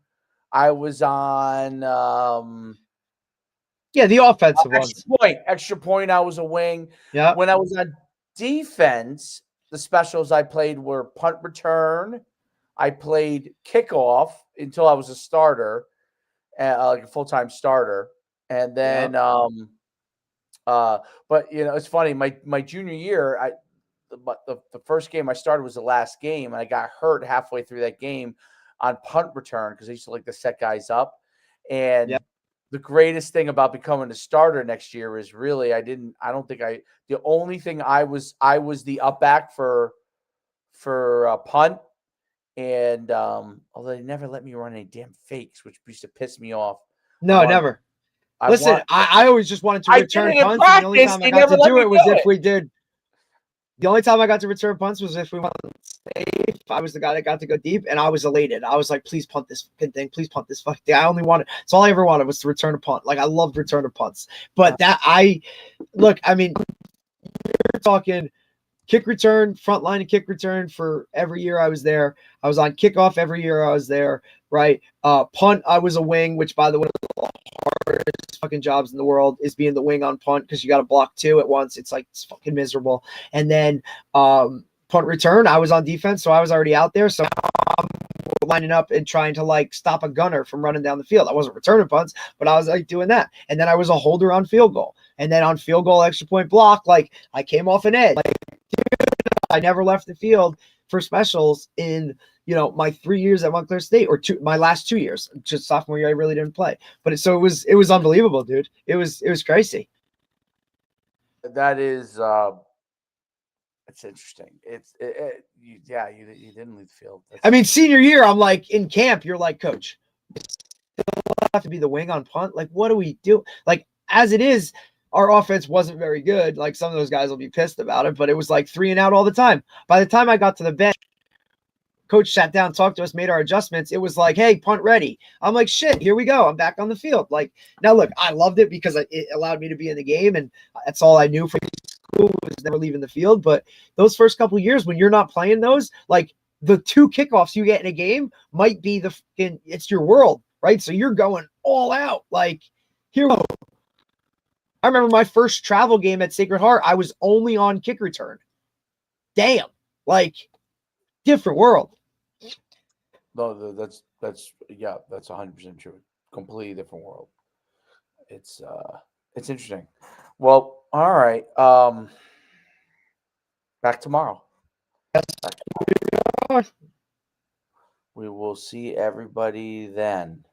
I was on the offensive ones. Extra point. I was a wing. Yeah. When I was on defense, the specials I played were punt return. I played kickoff until I was a starter, like a full-time starter. And then, but it's funny. My junior year, the first game I started was the last game, and I got hurt halfway through that game on punt return because I used to like to set guys up. And the greatest thing about becoming a starter next year is really the only thing I was the up back for punt. And although they never let me run any damn fakes, which used to piss me off. No, never. Listen, I always just wanted to return punts. And the only time I got to do it was if we did. The only time I got to return punts was if we went safe. I was the guy that got to go deep, and I was elated. I was like, please punt this thing. Please punt this fucking thing. I only wanted – that's all I ever wanted was to return a punt. Like, I loved return of punts. But you're talking kick return, front line and kick return for every year I was there. I was on kickoff every year I was there, right? Punt, I was a wing, which, by the way, one of the hardest fucking jobs in the world is being the wing on punt because you got to block 2 at once. It's fucking miserable. And then punt return, I was on defense, so I was already out there. So I'm lining up and trying to like stop a gunner from running down the field. I wasn't returning punts, but I was like doing that. And then I was a holder on field goal. And then on field goal, extra point block, like I came off an edge. Like, I never left the field for specials in, my 3 years at Montclair State, or my last 2 years. Just sophomore year, I really didn't play. But it was unbelievable, dude. It was crazy. That is, it's interesting. You didn't leave the field. I mean, senior year, I'm like in camp. You're like, coach, still have to be the wing on punt. Like, what do we do? Like, as it is, our offense wasn't very good. Like, some of those guys will be pissed about it, but it was like 3 and out all the time. By the time I got to the bench, coach sat down, talked to us, made our adjustments. It was like, hey, punt ready. I'm like, shit, here we go. I'm back on the field. Like, now look, I loved it because it allowed me to be in the game, and that's all I knew from school was never leaving the field. But those first couple of years when you're not playing those, like the 2 kickoffs you get in a game might be it's your world, right? So you're going all out. Like, here we go. I remember my first travel game at Sacred Heart, I was only on kick return. Damn. Like, different world. No, that's 100% true. Completely different world. It's interesting. Well, all right. Back tomorrow. We will see everybody then.